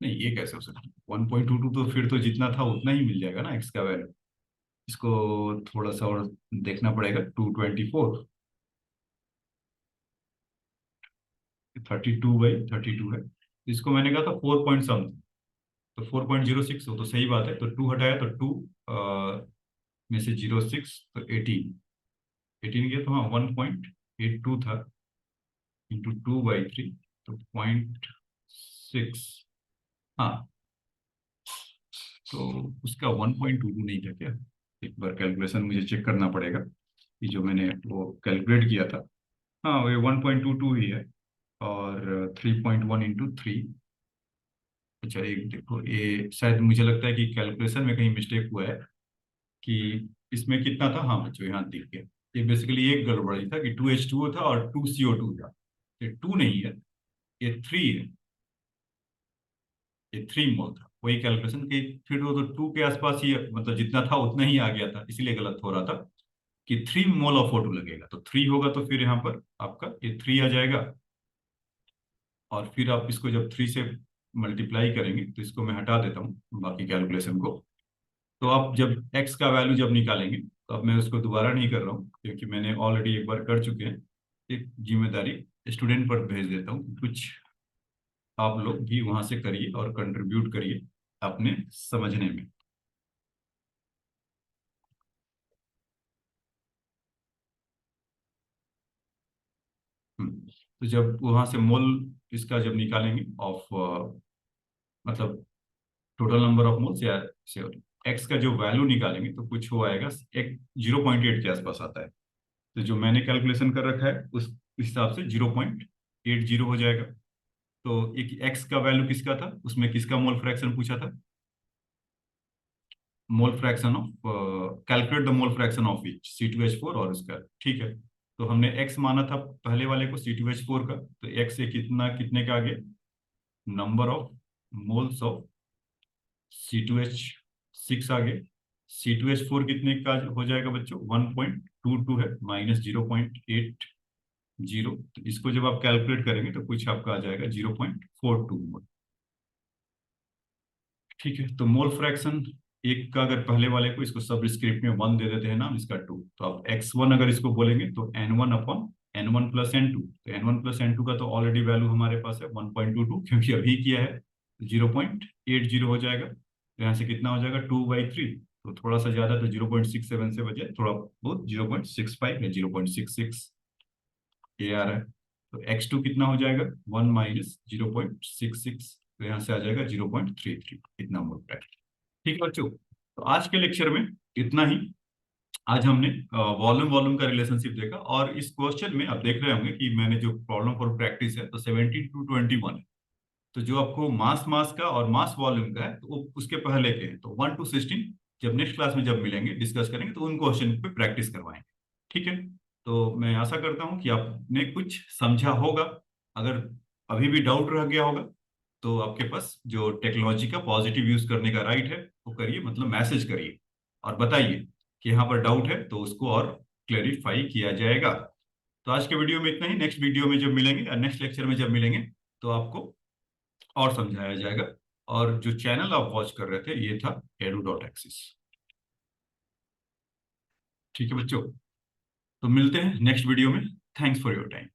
नहीं, ये कैसे हो सकता है 1.22, तो फिर तो जितना था उतना ही मिल जाएगा ना एक्स का वैल्यू। इसको थोड़ा सा और देखना पड़ेगा, 224, 32/32 है, इसको मैंने कहा था 4 पॉइंट समथिंग, तो 4.06 हो तो सही बात है, तो 2 हटाया तो 2 में से 0.6 तो 18 गया, तो हाँ 1.82 था, इंटू 2/3, तो 0.6। हाँ, तो उसका 1.22 नहीं था क्या, एक बार कैलकुलेशन मुझे चेक करना पड़ेगा कि जो मैंने वो कैलकुलेट किया था। हाँ, वो 1.22 ही है, और 3.1 इंटू 3। अच्छा, एक देखो, ये शायद मुझे लगता है कि कैलकुलेशन में कहीं मिस्टेक हुआ है, कि इसमें कितना था, हाँ बच्चों यहाँ दिख गया। ये बेसिकली एक गड़बड़ी था कि 2H2O था और 2CO2 था, ये 2 नहीं है, ये 3 है, ये 3 मोल था। वही कैलकुलेशन की, फिर वो तो 2 के आसपास ही मतलब जितना था उतना ही आ गया था, इसीलिए गलत हो रहा था कि 3 मोल ऑफ O2 लगेगा, तो 3 होगा तो फिर यहाँ पर आपका ये 3 आ जाएगा। और फिर आप इसको जब 3 से मल्टीप्लाई करेंगे, तो इसको मैं हटा देता हूँ बाकी कैलकुलेशन को। तो आप जब x का वैल्यू जब निकालेंगे, तो अब मैं उसको दोबारा नहीं कर रहा हूँ, क्योंकि मैंने ऑलरेडी एक बार कर चुके हैं। एक जिम्मेदारी स्टूडेंट पर भेज देता हूँ, कुछ आप लोग भी वहां से करिए और कंट्रीब्यूट करिए अपने समझने में। तो जब वहां से मोल इसका जब निकालेंगे ऑफ, मतलब टोटल नंबर ऑफ मोल्स, या एक्स का जो वैल्यू निकालेंगे, तो कुछ वो आएगा, एक 0.8 के आसपास आता है। तो जो मैंने कैलकुलेशन कर रखा है उस हिसाब से 0.80 हो जाएगा। तो एक एक्स का वैल्यू किसका था, उसमें किसका मोल फ्रैक्शन पूछा था, mole fraction of, calculate the mole fraction of each C2H4 और इसका, ठीक है। तो हमने एक्स माना था पहले वाले को C2H4 का, तो एक्स से कितना कितने का आगे, number of moles of C2H6 आगे, C2H4 कितने का हो जाएगा बच्चों, 1.22 है, -0.80। तो इसको जब आप कैलकुलेट करेंगे तो कुछ आपका आ जाएगा 0.42 मोल। ठीक है, तो मोल फ्रैक्शन एक का, अगर पहले वाले को इसको सब स्क्रिप्ट में 1 दे देते हैं ना, इसका 2, तो आप x1 अगर इसको बोलेंगे तो n1/n1 + n2, तो n1 + n2 का तो ऑलरेडी वैल्यू हमारे पास है 1.22, क्योंकि अभी किया है, 0.80 हो जाएगा। तो यहाँ से कितना हो जाएगा, 2/3, तो थोड़ा सा ज्यादा, तो 0.67 से बजाय थोड़ा बहुत 0.65 या 0.66 ये आ रहा है। तो x2 कितना हो जाएगा, 1 - 0.66, तो यहाँ से आ जाएगा 0.33, इतना मोल फ्रैक्शन। ठीक है बच्चों, तो आज के लेक्चर में इतना ही। आज हमने वॉल्यूम वॉल्यूम का रिलेशनशिप देखा, और इस क्वेश्चन में आप देख रहे होंगे कि मैंने जो प्रॉब्लम फॉर प्रैक्टिस है तो 17 to 21 है। तो जो आपको मास मास का और मास वॉल्यूम का है तो वो उसके पहले के हैं, तो 1 to 16 जब नेक्स्ट क्लास में जब मिलेंगे डिस्कस करेंगे तो उन क्वेश्चन पे प्रैक्टिस करवाएंगे। ठीक है। तो मैं आशा करता हूँ कि आपने कुछ समझा होगा। अगर अभी भी डाउट रह गया होगा तो आपके पास जो टेक्नोलॉजी का पॉजिटिव यूज करने का राइट है वो करिए, मतलब मैसेज करिए और बताइए कि यहाँ पर डाउट है तो उसको और क्लेरिफाई किया जाएगा। तो आज के वीडियो में इतना ही। नेक्स्ट वीडियो में जब मिलेंगे या नेक्स्ट लेक्चर में जब मिलेंगे तो आपको और समझाया जाएगा। और जो चैनल आप वॉच कर रहे थे ये था edu.axis। ठीक है बच्चों, तो मिलते हैं नेक्स्ट वीडियो में। Thanks for your time.